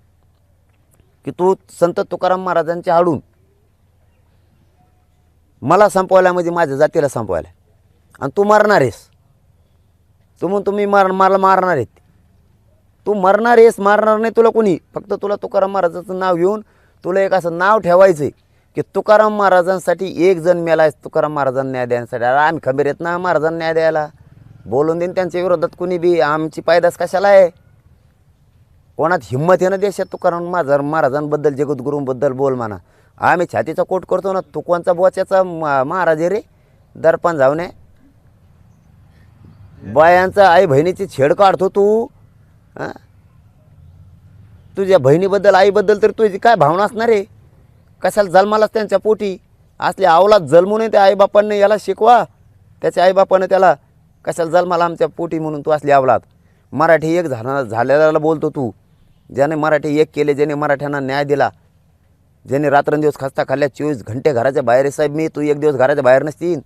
की तू संत तुकाराम महाराजांच्या आडून मला संपवायला, म्हणजे माझ्या जातीला संपवायला. आणि तू मरणार आहेस. तू म्हणतो मी मला मारणार आहेत. तू मरणार आहेस, मारणार नाही तुला कोणी. फक्त तुला तुकाराम महाराजाचं नाव घेऊन तुला एक असं नाव ठेवायचं आहे की तुकाराम महाराजांसाठी एक जण मेला आहे, तुकाराम महाराजांना न्याय देण्यासाठी. अरे आम्ही खबीर आहेत ना महाराजांना न्याय द्यायला. बोलून देईन त्यांच्या विरोधात कुणी बी. आमची पायदास कशाला आहे? कोणात हिंमत आहे ना देशात तुकाराम महाराजांबद्दल, जगद्गुरूंबद्दल बोल म्हणा. आम्ही छातीचा कोट करतो ना. तू कोणचा बोच्याचा महाराज आहे रे? दर्पण जाऊ नये. बायांचा आई बहिणीची छेड काढतो तू. हां, तुझ्या बहिणीबद्दल, आईबद्दल तर तुझी काय भावना असणार आहे? कशाला जन्मालाच त्यांच्या पोटी असले अवलाद जन्मू नये त्या आईबापांनी. याला शिकवा. त्याच्या आईबापानं त्याला कशाला जन्माला आमच्या पोटी म्हणून तू असली अवलाद. मराठी एक झालेल्याला बोलतो तू. ज्याने मराठी एक केले, ज्याने मराठ्यांना न्याय दिला, ज्याने रात्रंदिवस खस्ता खाल्ल्या, 24 घंटे घराच्या बाहेर आहे साहेब मी. तू एक दिवस घराच्या बाहेर नसतील.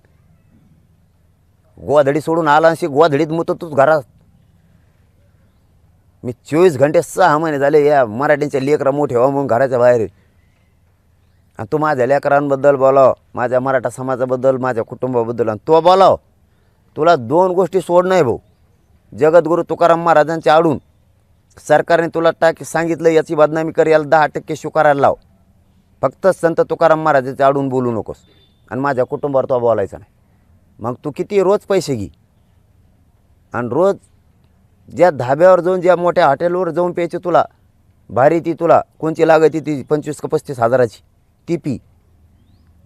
गोधडी सोडून आला अशी गोधडीत मुतो तूच घरात. मी 24 घंटे 6 महिने झाले या मराठीच्या लेकरं मोठे व्हा म्हणून घराच्या बाहेर आहे. आणि तू माझ्या लेकरांबद्दल बोलाव, माझ्या मराठा समाजाबद्दल, माझ्या कुटुंबाबद्दल, आणि तो बोलाव. तुला 2 गोष्टी सोड नाही भाऊ. जगद्गुरू तुकाराम महाराजांच्या आडून सरकारने तुला सांगितलं याची बदनामी कर, याला 10% स्वीकारायला लाव. फक्त संत तुकाराम महाराजांच्या आडून बोलू नकोस. आणि माझ्या कुटुंबावर तो बोलायचा नाही. मग तू किती रोज पैसे घे आणि रोज ज्या धाब्यावर जाऊन, ज्या मोठ्या हॉटेलवर जाऊन प्यायची तुला भारी, ती तुला कोणची लागती ती 25 का 35 हजाराची ती पी.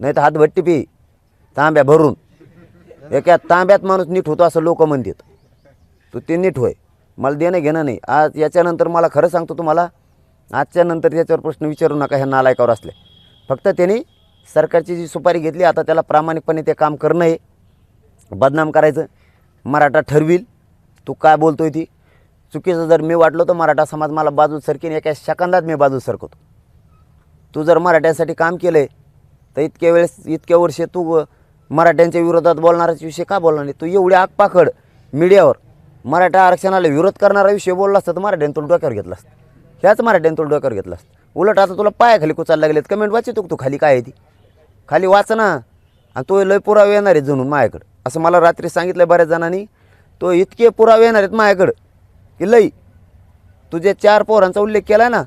नाही तर हातभट्टी पी तांब्या भरून. एका तांब्यात माणूस नीट होतो असं लोक म्हणतात. तू ते नीट होय. मला देणं घेणं नाही. आज याच्यानंतर मला खरं सांगतो तुम्हाला, आजच्या नंतर याच्यावर प्रश्न विचारू नका ह्या नालायकावर असले. फक्त त्यांनी सरकारची जी सुपारी घेतली, आता त्याला प्रामाणिकपणे ते काम करणं आहे. बदनाम करायचं. मराठा ठरविल तू काय बोलतोय ती. चुकीचं जर मी वाटलं तर मराठा समाज मला बाजूत सरकीन, एका सेकंदात मी बाजूत सरकवतो. तू जर मराठ्यांसाठी काम केलं आहे तर इतक्या वर्षे तू मराठ्यांच्या विरोधात बोलणाराच विषय का बोलला नाही. तू एवढी आगपाखड मीडियावर मराठा आरक्षणाला विरोध करणारा विषय बोलला असता तर मराठ्याने तुला डोक्यावर घेतला असतं. ह्याच मराठ्याने तुला डोक्यावर घेतला असतं. उलट आता तुला पायाखाली कुचायला लागलेत. कमेंट वाचितो तू खाली काय आहे ती, खाली वाच ना. आणि तो लय पुरावे येणार आहेत जणून माझ्याकडं, असं मला रात्री सांगितलं बऱ्याच जणांनी. तो इतके पुरावे येणार आहेत माझ्याकडं की लई. तुझ्या 4 पोरांचा उल्लेख केला ना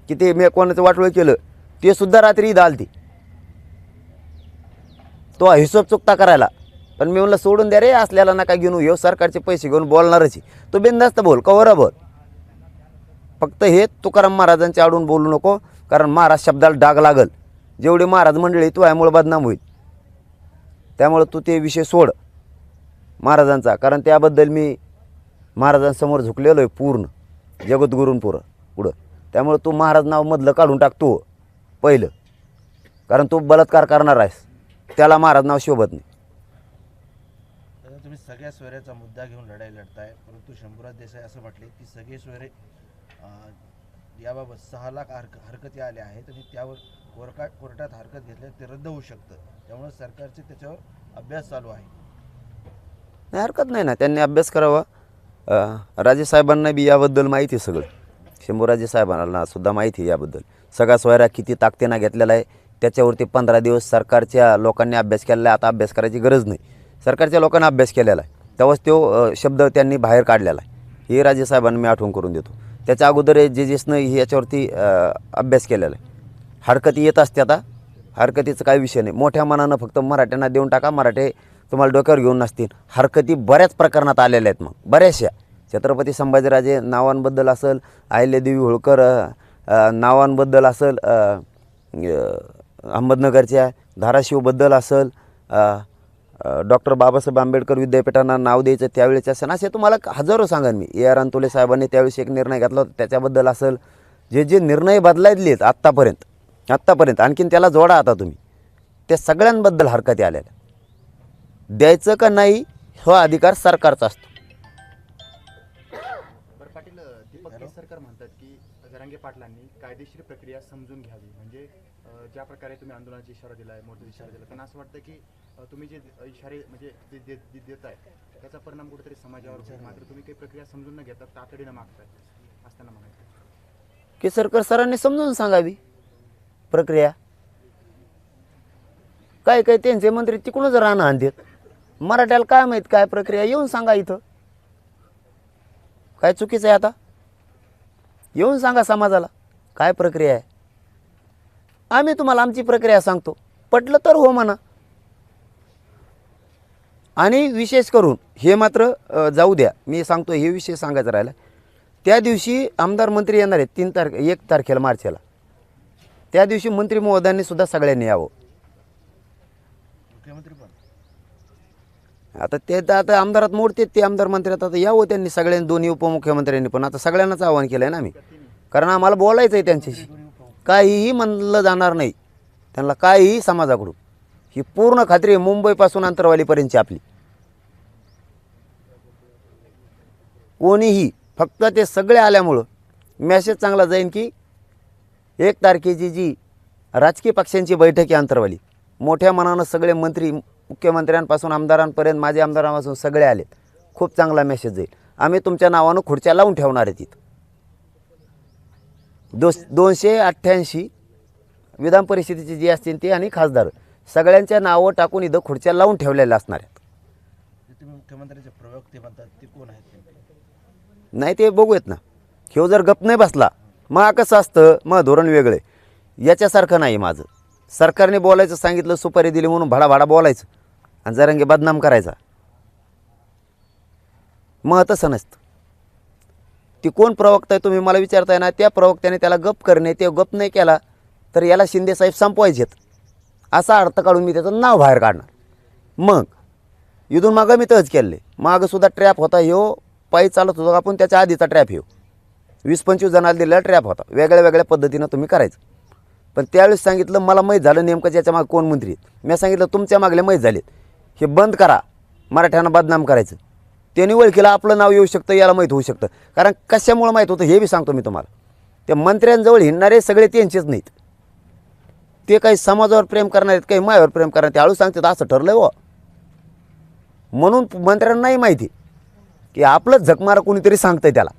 की ते मी कोणाचं वाटोळं केलं, ते सुद्धा रात्री ईद आलती. तो हिशोब चुकता करायला. पण मी म्हणलं सोडून द्या रे, असल्याला नका घेऊन येऊ. सरकारचे पैसे घेऊन बोलणारच आहे तो. बिनधास्त बोल, कवर बोल. फक्त हे तुकाराम महाराजांच्या आडून बोलू नको, कारण महाराज शब्दाला डाग लागल. जेवढी महाराज मंडळी तू यामुळे बदनाम होईल. त्यामुळे तू ते विषय सोड महाराजांचा, कारण त्याबद्दल मी महाराजांसमोर झुकलेलो आहे पूर्ण, जगद्गुरूंपुरं पुढं. त्यामुळे तू महाराज नाव मधलं काढून टाकतो पहिलं, कारण तू बलात्कार करणार आहेस. त्याला महाराज नाव शोभत नाही. दादा, तुम्ही सगळ्या सोयऱ्याचा मुद्दा घेऊन लढाई लढताय, परंतु शंभूराज देसाई असं म्हटले की सगळे सोयरे याबाबत 6 लाख हरकती आल्या आहेत आणि त्यावर कोर्टात हरकत घेतल्या ते रद्द होऊ शकतं. त्यामुळे सरकारचे त्याच्यावर अभ्यास चालू आहे. नाही, हरकत नाही ना, त्यांनी अभ्यास करावा. राजेसाहेबांना बी याबद्दल माहिती आहे सगळं. शंभूराजे साहेबांना सुद्धा माहिती आहे याबद्दल. सगळा सोयरा किती ताकदीनं घेतलेला आहे त्याच्यावरती 15 दिवस सरकारच्या लोकांनी अभ्यास केलेला आहे. आता अभ्यास करायची गरज नाही. सरकारच्या लोकांना अभ्यास केलेला आहे, तेव्हाच तो शब्द त्यांनी बाहेर काढलेला आहे. हे राजेसाहेबांना मी आठवण करून देतो. त्याच्या अगोदर जेसनं याच्यावरती अभ्यास केलेला आहे. हरकती येत असते. आता हरकतीचं काही विषय नाही. मोठ्या मनानं फक्त मराठ्यांना देऊन टाका, मराठे तुम्हाला डोक्यावर घेऊन नसतील. हरकती बऱ्याच प्रकरणात आलेल्या आहेत. मग बऱ्याचशा छत्रपती संभाजीराजे नावांबद्दल असेल, अहिल्यादेवी होळकर नावांबद्दल असेल, अहमदनगरच्या धाराशिवबद्दल असेल, डॉक्टर बाबासाहेब आंबेडकर विद्यापीठांना नाव द्यायचं त्यावेळेचे असेल, असे तुम्हाला हजारो सांगेन मी. ए आर अंतुले साहेबांनी त्यावेळेस एक निर्णय घेतला होता त्याच्याबद्दल असेल. जे निर्णय बदलायलेत आत्तापर्यंत आणखीन त्याला जोडा आता तुम्ही. त्या सगळ्यांबद्दल हरकती आलेल्या. द्यायचं का नाही हा अधिकार सरकारचा असतो. बरं पाटील, दीपक केसरकर म्हणतात की जरांगे पाटलांनी कायदेशीर प्रक्रिया समजून घ्यावी. म्हणजे ज्या प्रकारे तुम्ही आंदोलनाचा इशारा दिला आहे, मोठा इशारा दिला, त्यांना असं वाटतं की तुम्ही जे इशारे म्हणजे जे देत आहे त्याचा परिणाम कुठेतरी समाजावर होईल. मात्र तुम्ही काही प्रक्रिया समजून न घेता तातडीनं मागताय असताना म्हणायचं. केसरकर सरांनी समजून सांगावी प्रक्रिया. काय त्यांचे मंत्री तिकडूनच राहणं आणतात. मराठ्याला काय माहीत काय प्रक्रिया, येऊन सांगा इथं. काय चुकीचं आहे आता? येऊन सांगा समाजाला काय प्रक्रिया आहे. आम्ही तुम्हाला आमची प्रक्रिया सांगतो, पटलं तर हो म्हणा. आणि विशेष करून हे मात्र जाऊ द्या, मी सांगतो हे विषय सांगायचा राहिला. त्या दिवशी आमदार मंत्री येणार आहेत 1 तारखेला मार्चला. त्या दिवशी मंत्री महोदयांनी सुद्धा सगळ्यांनी यावं. मुख्यमंत्री पण आता ते तर आता आमदारात मोडते ते आमदार मंत्र्यात. आता यावं त्यांनी सगळ्यांनी, दोन्ही उपमुख्यमंत्र्यांनी पण. आता सगळ्यांनाच आवाहन केलं आहे ना आम्ही, कारण आम्हाला बोलायचं आहे त्यांच्याशी. काहीही म्हणलं जाणार नाही त्यांना, काहीही समाजाकडून. ही पूर्ण खात्री आहे मुंबईपासून अंतरवालीपर्यंतची आपली. कोणीही, फक्त ते सगळे आल्यामुळं मॅसेज चांगला जाईन की 1 तारखेची जी राजकीय पक्षांची बैठक आहे अंतरवाली, मोठ्या मनानं सगळे मंत्री, मुख्यमंत्र्यांपासून आमदारांपर्यंत, माझे आमदारांपासून सगळे आलेत, खूप चांगला मेसेज जाईल. आम्ही तुमच्या नावानं खुर्च्या लावून ठेवणार आहे तिथं. 288 विधान परिषदेची जी असतील ते आणि खासदार सगळ्यांच्या नावं टाकून इथं खुर्च्या लावून ठेवलेल्या असणार आहेत. जे तुम्ही मुख्यमंत्र्यांचे प्रवक्ते म्हणतात ते कोण आहेत नेमके? नाही ते बघूयात ना. ह्यो जर गप नाही बसला, मग कसं असतं, मग धोरण वेगळे. याच्यासारखं नाही माझं. सरकारने बोलायचं सांगितलं, सुपारी दिली म्हणून भाडाभाडा बोलायचं आणि जरांगे बदनाम करायचा. मग तसं नसतं. ती कोण प्रवक्ता आहे तुम्ही मला विचारताय ना, त्या प्रवक्त्याने त्याला गप करणे, ते गप नाही केला तर याला शिंदेसाहेब संपवायचेत असा अर्थ काढून मी त्याचं नाव बाहेर काढणार. मग इथून मागं मी तहच केले. मागंसुद्धा ट्रॅप होता, ह्यो पायी चालत होतो आपण, त्याच्या आधीचा ट्रॅप ह्यो 20-25 जणांना दिलेला ट्रॅप होता. वेगळ्या वेगळ्या पद्धतीनं तुम्ही करायचं. पण त्यावेळेस सांगितलं, मला माहीत झालं नेमकं याच्या मागे कोण मंत्री आहेत. मी सांगितलं तुमच्या मागले माहीत झालेत, हे बंद करा मराठ्यांना बदनाम करायचं. त्यांनी ओळखीला आपलं नाव येऊ शकतं, याला माहीत होऊ शकतं. कारण कशामुळं माहीत होतं हे बी सांगतो मी तुम्हाला. ते मंत्र्यांजवळ हिंडणारे सगळे त्यांचेच नाहीत. ते काही समाजावर प्रेम करणार आहेत, काही मायावर प्रेम करणार. ते हळू सांगतात असं ठरलं हो. म्हणून मंत्र्यांना नाही माहिती की आपलंच झकमारा कोणीतरी सांगतंय त्याला.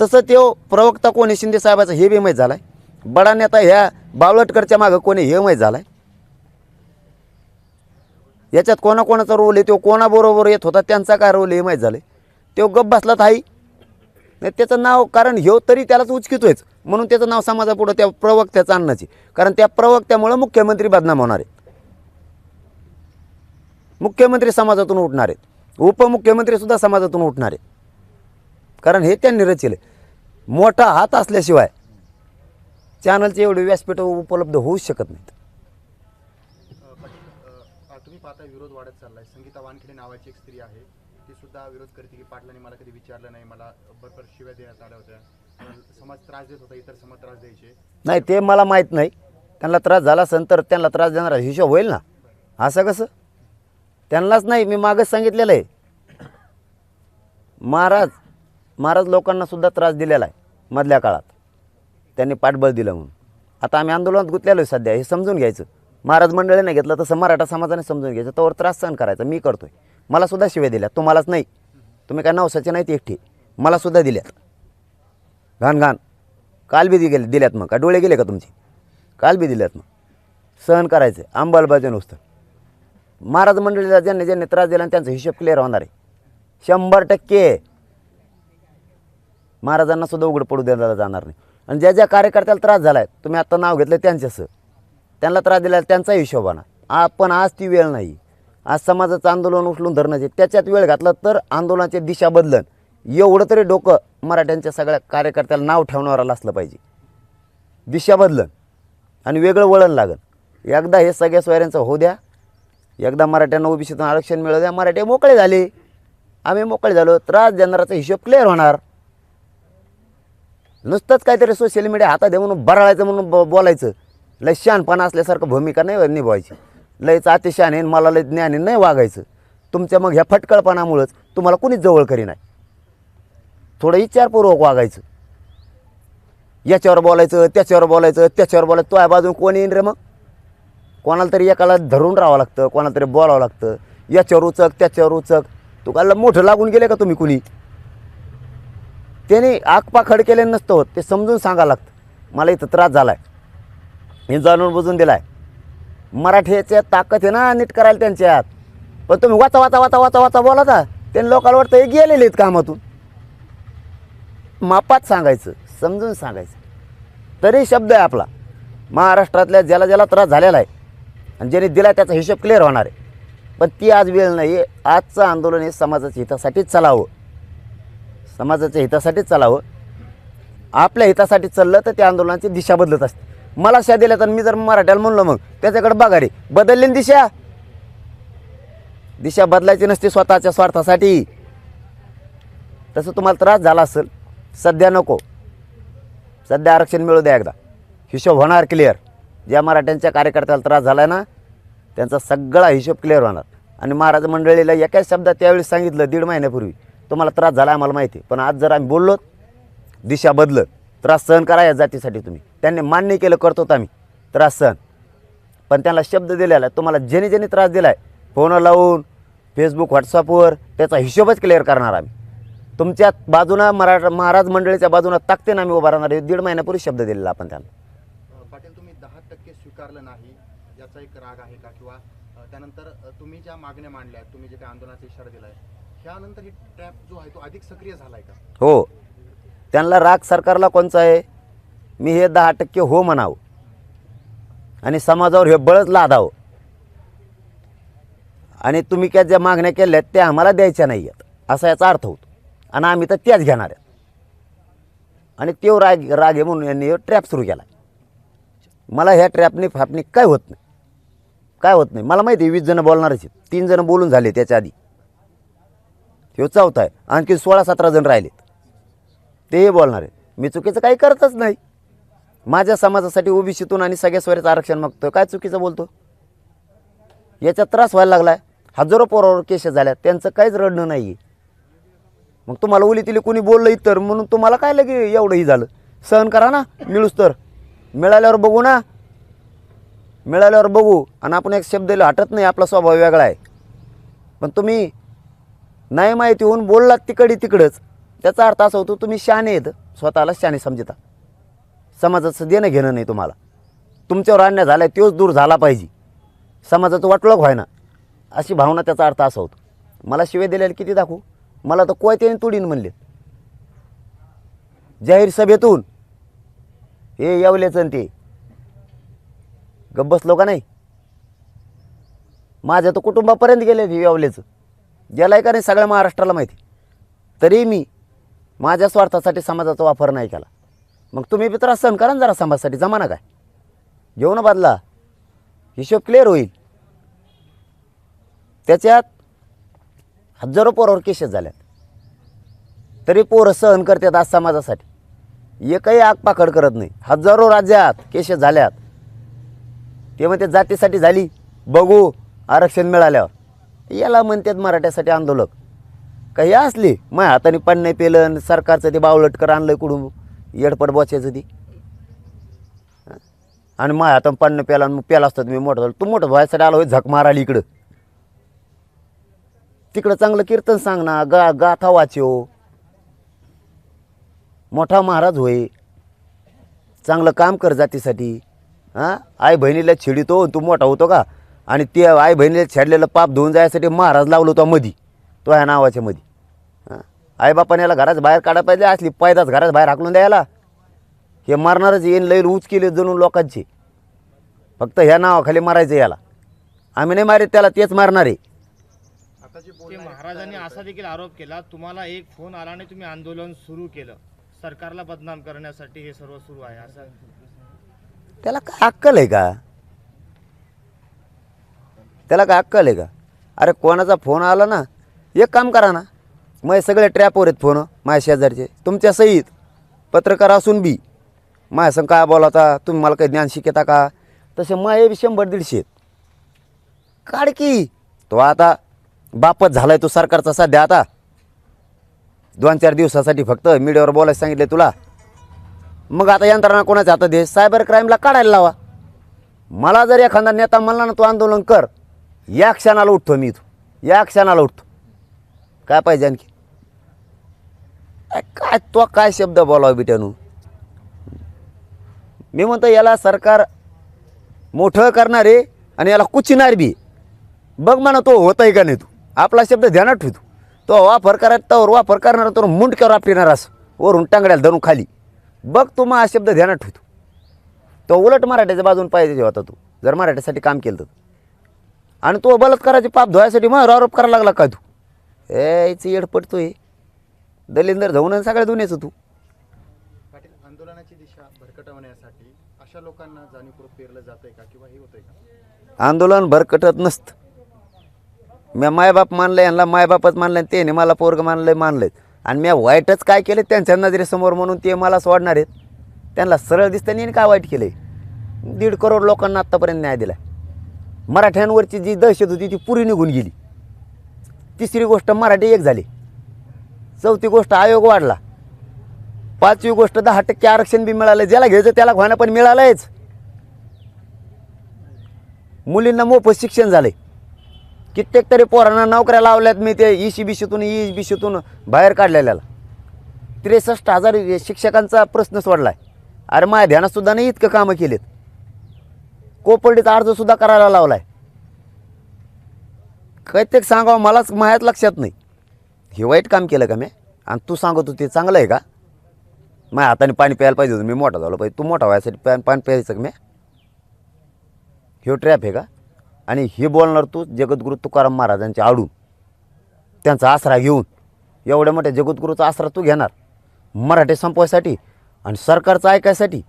तसं तो प्रवक्ता कोणी शिंदे साहेबाचा हे बी माहीत झाला आहे. बडा नेता ह्या बावळटकरच्या मागं कोणी हे माहीत झालं आहे. याच्यात कोणाकोणाचा रोल आहे, तो कोणाबरोबर येत होता, त्यांचा काय रोल हे माहीत झालं आहे. तो गप बसला ताई नाही त्याचं नाव, कारण ह्यो तरी त्यालाच उचकितोयच म्हणून त्याचं नाव समाजापुढं त्या प्रवक्त्याचं आणण्याची. कारण त्या प्रवक्त्यामुळं मुख्यमंत्री बदनाम होणार आहेत. मुख्यमंत्री समाजातून उठणार आहेत, उपमुख्यमंत्रीसुद्धा समाजातून उठणार आहेत. कारण हे त्यांनी रचले. मोठा हात असल्याशिवाय चॅनलचे एवढे व्यासपीठ उपलब्ध होऊच शकत नाहीत. तुम्ही पाहता विरोध वाढत चाललाय. संगीता वानखेडे नावाची एक स्त्री आहे, ती सुद्धा विरोध करते की पाटलांनी मला कधी विचारलं नाही, मला बरोबर शिव्या देण्यात आल्या होत्या, समाज त्रास देत होता, इतर समाज त्रास द्यायचे. नाही ते मला माहीत नाही. त्यांना त्रास झाला असेल तर त्यांना त्रास देणारा हिशोब होईल ना. असं कसं? त्यांनाच नाही, मी मागच सांगितलेलं आहे. महाराज लोकांना सुद्धा त्रास दिलेला आहे मधल्या काळात, त्यांनी पाठबळ दिलं म्हणून. आता आम्ही आंदोलनात गुंतलेलो आहे सध्या, हे समजून घ्यायचं. महाराज मंडळीने घेतलं तसं मराठा समाजाने समजून घ्यायचं. तोवर त्रास सहन करायचा. मी करतोय. मला सुद्धा शिव्या दिल्या, तुम्हालाच नाही. तुम्ही काय नवसाचे नाहीत एकटी, मला सुद्धा दिल्यात घाण. काल बी दिल्यात. मग का डोळे गेले का तुमचे? काल बी दिल्यात. मग सहन करायचं, अंमलबजावणी नुसतं. महाराज मंडळीला ज्यांनी त्रास दिला त्यांचा हिशोब क्लिअर होणार आहे 100%. महाराजांना सुद्धा उघड पडू द्यायला जाणार नाही. आणि ज्या ज्या कार्यकर्त्याला त्रास झाला आहे, तुम्ही आत्ता नाव घेतलं त्यांच्यासह, त्यांना त्रास दिला त्याचा हिशोब आणा. पण आज ती वेळ नाही. आज समाजाचं आंदोलन उचलून धरण्याचे, त्याच्यात वेळ घातला तर आंदोलनाची दिशा बदलन. एवढं तरी डोकं मराठ्यांच्या सगळ्या कार्यकर्त्याला नाव ठेवणाराला असलं पाहिजे. दिशा बदलन आणि वेगळं वळण लागन. एकदा हे सगळ्या सोयऱ्यांचं होऊ द्या. एकदा मराठ्यांना ओबीसीतून आरक्षण मिळू द्या. मराठे मोकळे झाले, आम्ही मोकळे झालो. त्रास देणाराचा हिशोब क्लिअर होणार. नुसतंच काहीतरी सोशल मीडिया हातात दे म्हणून बराळायचं म्हणून बोलायचं, लय शहाणपणा असल्यासारखं भूमिका नाही निभवायची. लयच अतिशहान आहे, मला लय ज्ञानी नाही वागायचं. तुमच्या मग ह्या फटकळपणामुळंच तुम्हाला कुणीच जवळ करी नाही. थोडं विचारपूर्वक वागायचं. याच्यावर बोलायचं, त्याच्यावर बोलायचं, त्याच्यावर बोलायचं. तो या बाजून कोण येईन रे? मग कोणाला तरी एकाला धरून राहावं लागतं, कोणाला तरी बोलावं लागतं. याच्यावर उचक, त्याच्यावर उचक. तुकाला मोठं लागून गेले का तुम्ही कुणी? त्याने आकपाखड केले नसतं होत. ते समजून सांगावं लागतं, मला इथं त्रास झाला आहे, हे जाणून बुजून दिला आहे. मराठीच्या ताकद आहे ना नीट करायला त्यांच्यात. पण तुम्ही वाचा वाचा वाचा वाचा वाचा बोला था, त्यांनी लोकांना वाटतं हे गेलेले आहेत कामातून. मापात सांगायचं, समजून सांगायचं. तरी शब्द आहे आपला. महाराष्ट्रातल्या ज्याला त्रास झालेला आहे आणि ज्याने दिला त्याचा हिशोब क्लिअर होणार आहे. पण ती आज वेळ नाही. आजचं आंदोलन हे समाजाच्या हितासाठीच चालावं. समाजाच्या हितासाठीच चालावं. आपल्या हितासाठी चाललं तर त्या आंदोलनाची दिशा बदलत असते. मला शा दिल्या तर मी जर मराठ्याला म्हणलो मग त्याच्याकडे बघा रे, बदलली दिशा. दिशा बदलायची नसते स्वतःच्या स्वार्थासाठी. तसं तुम्हाला त्रास झाला असेल, सध्या नको. सध्या आरक्षण मिळू द्या एकदा, हिशोब होणार क्लिअर. ज्या मराठ्यांच्या कार्यकर्त्याला त्रास झाला आहे ना, त्यांचा सगळा हिशोब क्लिअर होणार. आणि महाराज मंडळीला एकाच शब्दात त्यावेळी सांगितलं 1.5 महिन्यापूर्वी, तुम्हाला त्रास झाला आम्हाला माहिती आहे, पण आज जर आम्ही बोललो दिशा बदलत, त्रास सहन करा या जातीसाठी तुम्ही. त्यांनी मान्य केलं, करतो आम्ही त्रास सहन, पण त्यांना शब्द दिलेला आहे तुम्हाला ज्याने ज्याने त्रास दिला आहे फोन लावून फेसबुक व्हॉट्सअपवर त्याचा हिशोबच क्लिअर करणार आम्ही. तुमच्या बाजूनं महाराज मंडळीच्या बाजूनं ताकदीनं आम्ही उभा राहणार आहे. 1.5 महिन्यापूर्वी शब्द दिलेला आपण त्यांना. पाटील, तुम्ही 10% स्वीकारलं नाही याचा एक राग आहे का? किंवा त्यानंतर तुम्ही ज्या मागण्या मांडल्या, तुम्ही जे काही आंदोलनाचा इशारा दिलाय, त्यानंतर ही ट्रॅप जो आहे तो अधिक सक्रिय झालाय का? हो, त्यांना राग सरकारला कोणचा आहे? मी हे 10% हो म्हणावं आणि समाजावर हे बळच लादावं आणि तुम्ही काय ज्या मागण्या केल्या आहेत त्या आम्हाला द्यायच्या नाही आहेत असा याचा अर्थ होतो. आणि आम्ही तर त्याच घेणार आहेत आणि तो राग आहे म्हणून यांनी ट्रॅप सुरू केला. मला ह्या ट्रॅपने फापणे काय होत नाही, काय होत नाही. मला माहिती आहे 20 जण बोलणारच आहेत, 3 जण बोलून झाले त्याच्या आधी, ह्यो चौथा आहे, आणखी 16-17 जण राहिलेत तेही बोलणार आहेत. मी चुकीचं काही करतच नाही. माझ्या समाजासाठी ओबीसीतून आणि सगळ्या स्वराचं आरक्षण मागतो, काय चुकीचं बोलतो? याचा त्रास व्हायला लागला आहे. हजारो पोरावर केसेस झाल्या, त्यांचं काहीच रडणं नाही आहे. मग तुम्हाला ओली तिली कोणी बोललं इतर म्हणून तुम्हाला काय लगे एवढंही झालं? सहन करा ना, मिळूस तर मिळाल्यावर बघू ना, मिळाल्यावर बघू. आणि आपण एक शब्द हटत नाही, आपला स्वभाव वेगळा आहे. पण तुम्ही नाही माहिती होऊन बोललात तिकडंच, त्याचा अर्थ असा होतो तुम्ही शहाणे आहेत, स्वतःला शहाणे समजता. समाजाचं देणं घेणं नाही तुम्हाला. तुमच्यावर अन्याय झाला आहे तोच दूर झाला पाहिजे, समाजाचं वाटोळं व्हाय ना, अशी भावना त्याचा अर्थ असा होतो. मला शिवे दिलेले किती दाखवू? मला तर कोयत्याने तुडीन म्हणले जाहीर सभेतून. हे यावल्याचं ते गप्प बसलो का नाही? माझ्या तर कुटुंबापर्यंत गेले हे यावल्याचं, गेलाय का नाही सगळ्या महाराष्ट्राला माहिती. तरी मी माझ्या स्वार्थासाठी समाजाचा वापर नाही केला. मग तुम्ही बी त्रास सहन करा ना जरा समाजासाठी, जमाना काय घेऊ ना बदला, हिशोब क्लिअर होईल. त्याच्यात हजारो पोरावर केसेस झाल्यात, तरी पोरं सहन करतात आज समाजासाठी, एकही आगपाखड करत नाही. हजारो राज्यात केसेस झाल्यात, ते म्हणते जातीसाठी झाली, बघू आरक्षण मिळाल्यावर. याला म्हणतात मराठ्यासाठी आंदोलक. काही असली माझ्या हाताने पण नाही पेलं, सरकारचं ते बावलटकर आणलं कुठून येडपट बसायचं ती, आणि माझ्या हाताने पण नाही पेला, मग पेला असतात मी मोठं झालं. तू मोठं व्हायसाठी आलो होय झक माराली इकडं तिकडं, चांगलं कीर्तन सांग ना, गाथा वाचव, मोठा महाराज होय, चांगलं काम कर जातीसाठी. हां, आई बहिणीला छेडितो तू मोठा होतो का? आणि ते आई बहिणीला छेडलेलं पाप धुवून जायसाठी महाराज लावलो तो मधी, तो ह्या नावाच्या मधी. हां, आईबापाने याला घराच्या बाहेर काढा पाहिजे, असली पायदाच घराच्या बाहेर हाकलून द्यायला. हे मारणारच येईन, लई उच केले जणून लोकांची, फक्त ह्या नावाखाली मारायचं याला. आम्ही नाही मारित त्याला, तेच मारणार आहे. ते महाराजांनी असा देखील आरोप केला, तुम्हाला एक फोन आला आणि तुम्ही आंदोलन सुरू केलं, सरकारला बदनाम करण्यासाठी हे सर्व सुरू आहे असं. त्याला काय अक्कल आहे का? त्याला काय अक्कल आहे का? अरे कोणाचा फोन आला ना, एक काम करा ना, मग सगळे ट्रॅपवर आहेत फोन, माझ्या शेजारचे तुमच्या सहित पत्रकार असून बी माझ्या संग काय बोलावता, तुम्ही मला काही ज्ञान शिकता का? तसे माझे 100-150 काढ की. तो आता बापच झालाय तो सरकारचा सध्या, आता 2-4 दिवसासाठी फक्त मीडियावर बोलायला सांगितले तुला. मग आता यंत्रणा कोणाच्या हातात आहे? सायबर क्राईमला काढायला लावा. मला जर एखादा नेता म्हणला ना तू आंदोलन कर, या क्षणाला उठतो मी, इथं या क्षणाला उठतो. काय पाहिजे आणखी? काय तो काय शब्द बोलावा बिट्यानू? मी म्हणतो याला सरकार मोठं करणार आहे आणि याला कुचिणार बी. बघ म्हणा तो होत आहे का नाही. तू आपला शब्द ध्यानात ठेवतो. तो वापर करायचा तर वापर करणार, तर मुंडक्यावर आपटणार असं वरून टांगड्याला धरून खाली. बघ तू मग हा शब्द ध्यानात ठेवतो. तो उलट मराठ्याच्या बाजून पाहिजे होता तू, जर मराठ्यासाठी काम केलं तर. आणि तो बलात्काराचे पाप धुवायसाठी मग आरोप करायला लागला का तू? याची येड पडतोय दलिंदर जाऊन सगळ्या दुनियाचं तू. पाटील, आंदोलनाची दिशा भरकटवण्यासाठी अशा लोकांना जाणीवपूर्वक पेरलं जातंय का, किंवा हे होतंय का? आंदोलन भरकटत नसतं. मी मायबाप मानलं, यांना मायबापच मानलं, त्याने मला पोरग मानलंय, आणि मी वाईटच काय केलं त्यांच्या नजरेसमोर म्हणून ते मला सोडणार आहेत. त्यांना सरळ दिसतं नाही काय वाईट केलंय. 1.5 करोड लोकांना आत्तापर्यंत न्याय दिला. मराठ्यांवरची जी दहशत होती ती पुरी निघून गेली. तिसरी गोष्ट मराठी एक झाले. चौथी गोष्ट आयोग वाढला. पाचवी गोष्ट 10% आरक्षण बी मिळालं. ज्याला घ्यायचं त्याला व्हायला पण मिळालंच. मुलींना मोफत शिक्षण झाले. कित्येक तरी पोरांना नोकऱ्या लावल्यात. मी ते ECBCतून बाहेर काढलेल्याला 63,000 शिक्षकांचा प्रश्न सोडलाय. अरे माझ्या ध्यानात सुद्धा नाही इतकं कामं केलेत. कोपर्डीचा अर्ज सुद्धा करायला लावलाय. काहीतरी सांगावं मलाच मायात लक्षात नाही. हे वाईट काम केलं का मी? आणि तू सांगतो ते चांगलं आहे का? माझ्या हाताने पाणी प्यायला पाहिजे होतं. मी मोठा झालो पाहिजे. तू मोठा व्हायसाठी पाणी प्यायचं का मी? हे ट्रॅप आहे का? आणि हे बोलणार तू जगद्गुरू तुकाराम महाराजांच्या आडून त्यांचा आसरा घेऊन. एवढ्या मोठ्या जगद्गुरूचा आसरा तू घेणार मराठी संपवायसाठी आणि सरकारचं ऐकायसाठी.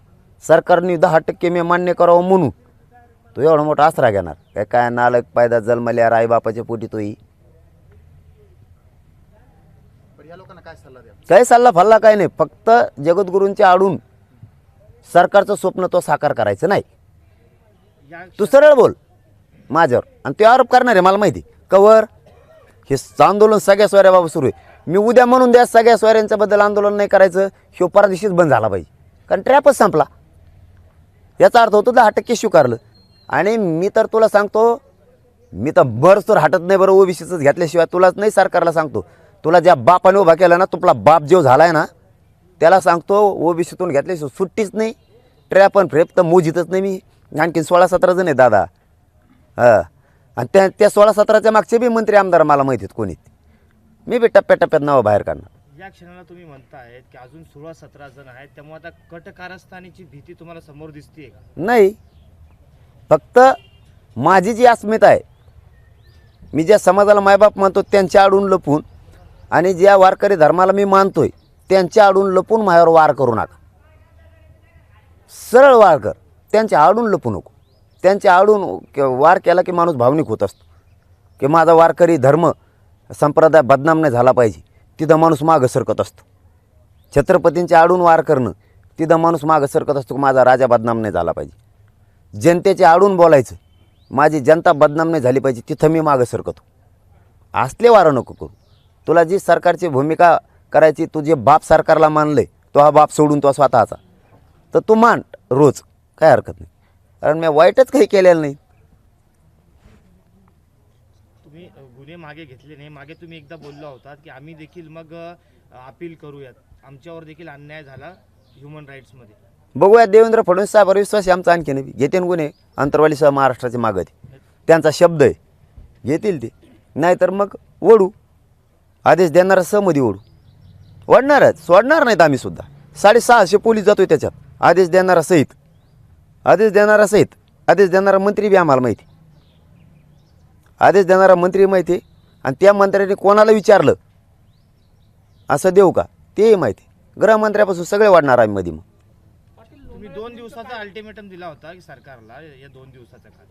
सरकारने 10% मी मान्य करावं म्हणून तू एवढा मोठा आसरा घेणार. काय नालक पायदा जन्मल्यावर आईबापाच्या पोटी तोही. पण या लोकांना काय सल्ला द्या? काही सल्ला फल्ला काय नाही. फक्त जगद्गुरूंच्या आडून सरकारचं स्वप्न तो साकार करायचं नाही. या तू सरळ बोल माझ्यावर. आणि ते आरोप करणार आहे मला माहिती कवर. हे आंदोलन सगळ्या सोयऱ्या बाबा सुरू आहे. मी उद्या म्हणून द्या सगळ्या सोयऱ्यांच्याबद्दल आंदोलन नाही करायचं. ह्यो परदेशीच बंद झाला पाहिजे. कारण ट्रॅपच संपला. याचा अर्थ होतो 10% स्वीकारलं. आणि मी तर तुला सांगतो, मी तर बरंच तर हटत नाही बरं OBCच घेतल्याशिवाय. तुलाच नाही सरकारला सांगतो. तुला ज्या बापाने उभा केला ना, तुला बाप जो झाला आहे ना, त्याला सांगतो OBCतून घेतल्याशिवाय सुट्टीच नाही. ट्रॅप आणि फ्रेप तर मोजीतच नाही मी. आणखीन 16-17 जण आहेत दादा. हां. आणि त्या 16-17च्या मागचे बी मंत्री आमदार मला माहिती आहेत कोणी. मी बी टप्प्याटप्प्यात नावं बाहेर काढणार. या क्षणाला तुम्ही म्हणतायत की अजून 16-17 जण आहेत, त्यामुळे आता कट कारस्थानीची भीती तुम्हाला समोर दिसते का? नाही, फक्त माझी जी अस्मिता आहे, मी ज्या समाजाला मायबाप मानतो त्यांच्या आडून लपून, आणि ज्या वारकरी धर्माला मी मानतोय त्यांच्या आडून लपून माझ्यावर वार करू नका. सरळ वार कर. त्यांच्या आडून लपू नको. त्यांच्या आडून वार केला की माणूस भावनिक होत असतो की माझा वारकरी धर्म संप्रदाय बदनाम नाही झाला पाहिजे. तिथं माणूस मागं सरकत असतो. छत्रपतींच्या आडून वार करणं, तिथं माणूस मागं सरकत असतो की माझा राजा बदनाम नाही झाला पाहिजे. जनतेच्या आडून बोलायचं, माझी जनता बदनाम नाही झाली पाहिजे, तिथं मी मागं सरकतो. असले वारं नको करू. तुला जी सरकारची भूमिका करायची, तुझे बाप सरकारला मानले, तो हा बाप सोडून तो स्वतःचा, तर तू मान रोज, काय हरकत नाही. कारण मी वाईटच काही केलेलं नाही. तुम्ही गुन्हे मागे घेतले नाही. मागे तुम्ही एकदा बोलला होतात की आम्ही देखील मग अपील करूयात, आमच्यावर देखील अन्याय झाला ह्युमन राईट्समध्ये. बघूया, देवेंद्र फडणवीस साहेबांवर विश्वास आहे आमचा. आणखी नाही घेते गुन्हे अंतरवालीसह महाराष्ट्राचे मागं ते त्यांचा शब्द आहे, घेतील ते. नाहीतर मग ओढू, आदेश देणारा सहमती ओढू. ओढणारच, सोडणार नाहीत आम्ही सुद्धा. 650 पोलीस जातोय त्याच्यात. आदेश देणारा सहित, आदेश देणारा सहित, आदेश देणारा मंत्री बी आम्हाला माहिती. आदेश देणारा मंत्री माहिती. आणि त्या मंत्र्याने कोणाला विचारलं असं देऊ का तेही माहिती. गृहमंत्र्यापासून सगळे वाढणार आम्ही मध्ये. मग तुम्ही 2 दिवसाचा अल्टिमेटम दिला होता की सरकारला, या 2 दिवसाचा काळ,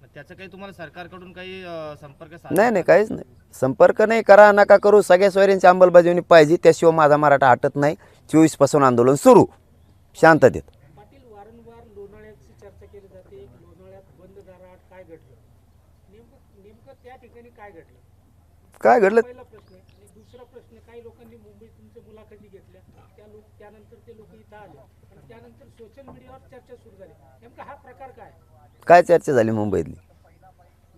मग त्याचं काही तुम्हाला सरकारकडून काही संपर्क नाही, काहीच नाही. संपर्क नाही करा, नका करू. सगळ्या सोयऱ्यांची अंमलबजावणी पाहिजे, त्याशिवाय माझा मराठा हटत नाही. 24 पासून आंदोलन सुरू, शांततेत. पाटील, वारंवार लोणाळ्याची चर्चा केली जाते. लोणाळ्यात बंद दाराआड काय घडलं, नेमकं त्या ठिकाणी काय घडलं, काय घडलं? पहिला प्रश्न. आणि दुसरा प्रश्न, काही लोकांनी मुंबईत तुमच्या मुलाखती घेतल्या, त्यानंतर ते लोक इथं आले आणि त्यानंतर सोशल मीडियावर चर्चा सुरू झाली. नेमका हा प्रकार काय? काय चर्चा झाली मुंबईतली?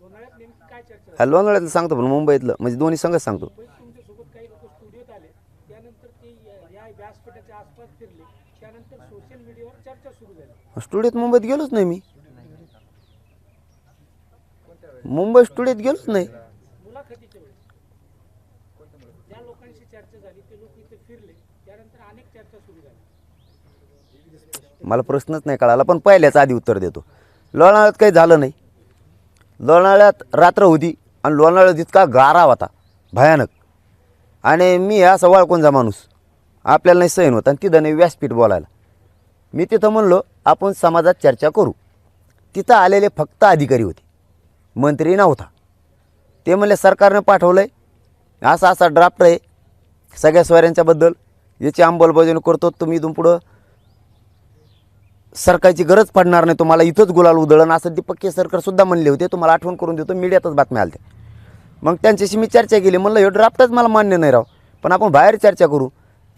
लोणाळ्यात नेमकी काय चर्चा झाली? हा, लोणावळ्यातलं सांगतो, पण मुंबईतलं म्हणजे दोन्ही संघच सांगतो. मुंबईत तुमच्यासोबत काही लोक स्टुडिओत आले, त्यानंतर ते या व्यासपीठाच्या आसपास फिरले, त्यानंतर सोशल मीडियावर चर्चा सुरू झाली. स्टुडिओत मुंबईत गेलोच नाही मी. मुंबई स्टुडिओत गेलोच नाही. मुलाखतीच्या वेळेस ज्या लोकांशी चर्चा झाली ते लोक इथे फिरले, त्यानंतर अनेक चर्चा सुरू झाल्या. मला प्रश्नच नाही कळाला, पण पहिल्याच आधी उत्तर देतो. लोणावळ्यात काही झालं नाही. लोणावळ्यात रात्र होती आणि लोणावळ्यात इतका गारा होता भयानक. आणि मी असा वाळकोंचा माणूस, आपल्याला नाही सहन होत. आणि तिथं नाही व्यासपीठ बोलायला. मी तिथं म्हणलो आपण समाजात चर्चा करू. तिथं आलेले फक्त अधिकारी होते, मंत्री नव्हता. ते म्हणले सरकारनं पाठवलं आहे, असा असा ड्राफ्ट आहे सगळ्या सोयऱ्यांच्याबद्दल, याची अंमलबजावणी करतो. तुम्ही इथून पुढं सरकारची गरज पडणार नाही, तुम्हाला इथंच गुलाल उधळण, असं दीपक केसरकर सुद्धा म्हणले होते. तुम्हाला आठवण करून देतो, मीडियातच बातम्या आल्या. मग त्यांच्याशी मी चर्चा केली. म्हणलं हे ड्राफ्टच मला मान्य नाही राव, पण पण आपण बाहेर चर्चा करू.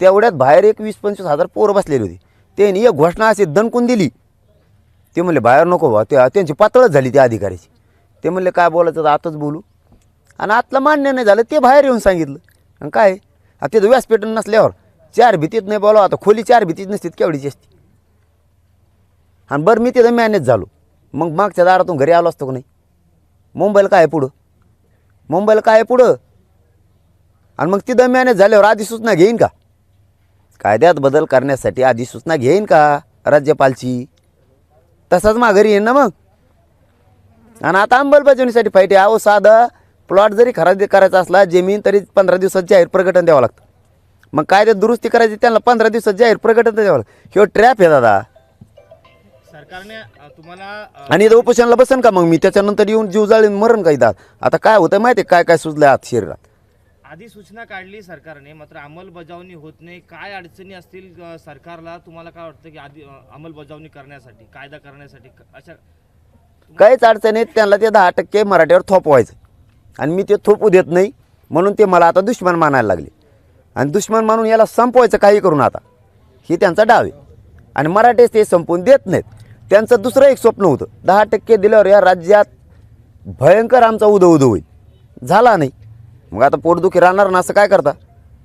तेवढ्यात बाहेर एक 20-25 हजार पोरं बसलेली होती. त्यांनी एक घोषणा अशी दणकून दिली. ते म्हणले बाहेर नको बा, ते त्यांची पातळच झाली त्या अधिकाऱ्याची. ते म्हणले काय बोलायचं तर आताच बोलू, आणि आतलं मान्य नाही झालं ते बाहेर येऊन सांगितलं. आणि काय तिथं व्यासपीठ नसल्यावर 4 भिंतीत नाही बोलावं. आता खोली 4 भिंतीत नसतील केवढीची असती. आणि बरं मी तिथं मॅनेज झालो, मग मागच्या दारातून घरी आलो असतो का नाही. मुंबईला काय पुढं, मुंबईला काय पुढं. आणि मग तिथं मॅनेज झाल्यावर अधिसूचना घेईन का, कायद्यात बदल करण्यासाठी अधिसूचना घेईन का राज्यपालची. तसाच माघारी येईन ना मग. आणि आता अंमलबजावणीसाठी फाईट आहे. अहो साधा प्लॉट जरी खरेदी करायचा असला जमीन तरी 15 दिवसात जाहीर प्रकटन द्यावं लागतं. मग कायद्यात दुरुस्ती करायची त्यांना 15 दिवसात जाहीर प्रकटन द्यावं लागतं. ह्यो ट्रॅप आहे दादा. सरकारने तुम्हाला आणि इथं उपोषणाला बसन का मग मी, त्याच्यानंतर येऊन जीव जाळून मरण काही दात. आता काय होतं माहिती आहे, काय काय सुचलं आत शरीरात. अधिसूचना काढली सरकारने, मात्र अंमलबजावणी होत नाही. काय अडचणी असतील सरकारला, तुम्हाला काय वाटतं की अंमलबजावणी करण्यासाठी, कायदा करण्यासाठी अशा काहीच अडचण नाही. त्यांना ते 10% मराठीवर थोपवायचं, आणि मी ते थोपू देत नाही. म्हणून ते मला आता दुश्मन मानायला लागले. आणि दुश्मन मानून याला संपवायचं काही करून आता, ही त्यांचा डाव आहे. आणि मराठीच ते संपवून देत नाहीत. त्यांचं दुसरं एक स्वप्न होतं, 10% दिल्यावर या राज्यात भयंकर आमचा उदो होईल. झाला नाही. मग आता पोटदुखी राहणार ना, असं काय करता.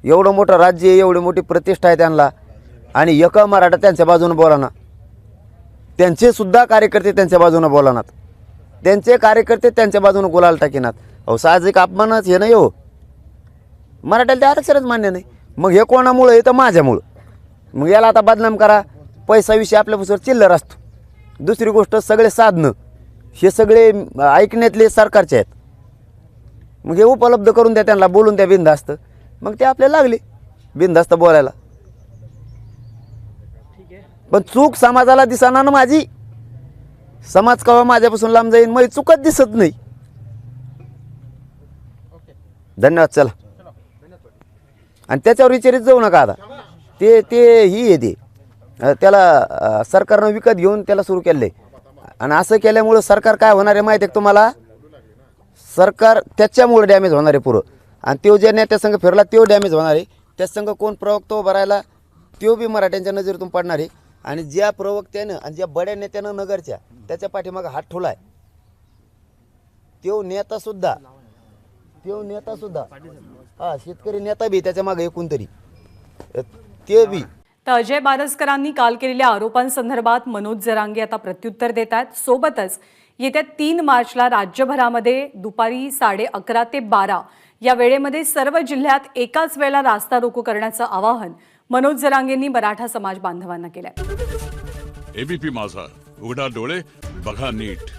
एवढं मोठं राज्य आहे, एवढी मोठी प्रतिष्ठा आहे त्यांना, आणि एक मराठा त्यांच्या बाजूनं बोलाना. त्यांचे सुद्धा कार्यकर्ते त्यांच्या बाजूनं बोलानात, त्यांचे कार्यकर्ते त्यांच्या बाजूनं गुलाल टाकीनात. अहो साहजिक अपमानच हे नाही हो. मराठ्याला ते आरक्षणच मान्य नाही. मग हे कोणामुळं आहे तर माझ्यामुळं. मग याला आता बदनाम करा. पैसा विषय आपल्यापासून चिल्लर असतो. दुसरी गोष्ट सगळे साधनं हे सगळे ऐकण्यातले सरकारचे आहेत. मग हे उपलब्ध करून द्या त्यांना, बोलून द्या बिनधास्त. मग ते आपल्याला लागले बिनधास्त बोलायला. पण चूक समाजाला दिसणार ना माझी. समाज कवा माझ्यापासून लांब जाईन, मग चुकत दिसत नाही. धन्यवाद. चला. आणि त्याच्यावर विचारित जाऊ नका आता. ते ही येते त्याला सरकारनं विकत घेऊन त्याला सुरू केलं आहे. आणि असं केल्यामुळं सरकार काय होणार आहे माहिती आहे का तुम्हाला. सरकार त्याच्यामुळे डॅमेज होणार आहे पुरं. आणि तो ज्या नेत्यासंघ फिरला तो डॅमेज होणार आहे. त्यासंघ कोण प्रवक्ता उभा राहिला तो बी मराठ्यांच्या नजरेतून पडणार आहे. आणि ज्या प्रवक्त्यानं आणि ज्या बड्या नेत्यानं नगरच्या त्याच्या पाठीमागं हात ठेवला आहे तो नेतासुद्धा शेतकरी नेता बी त्याच्या मागे एकूण तरी ते बी. तर अजय बारसकरांनी काल केलेल्या आरोपांसंदर्भात मनोज जरांगे आता प्रत्युत्तर देत आहेत. सोबतच येत्या 3 मार्चला राज्यभरामध्ये दुपारी 11:30 ते 12 या वेळेमध्ये सर्व जिल्ह्यात एकाच वेळेला रास्ता रोको करण्याचं आवाहन मनोज जरांगेंनी मराठा समाज बांधवांना केलंय. एबीपी माझा, उघडा डोळे बघा नीट.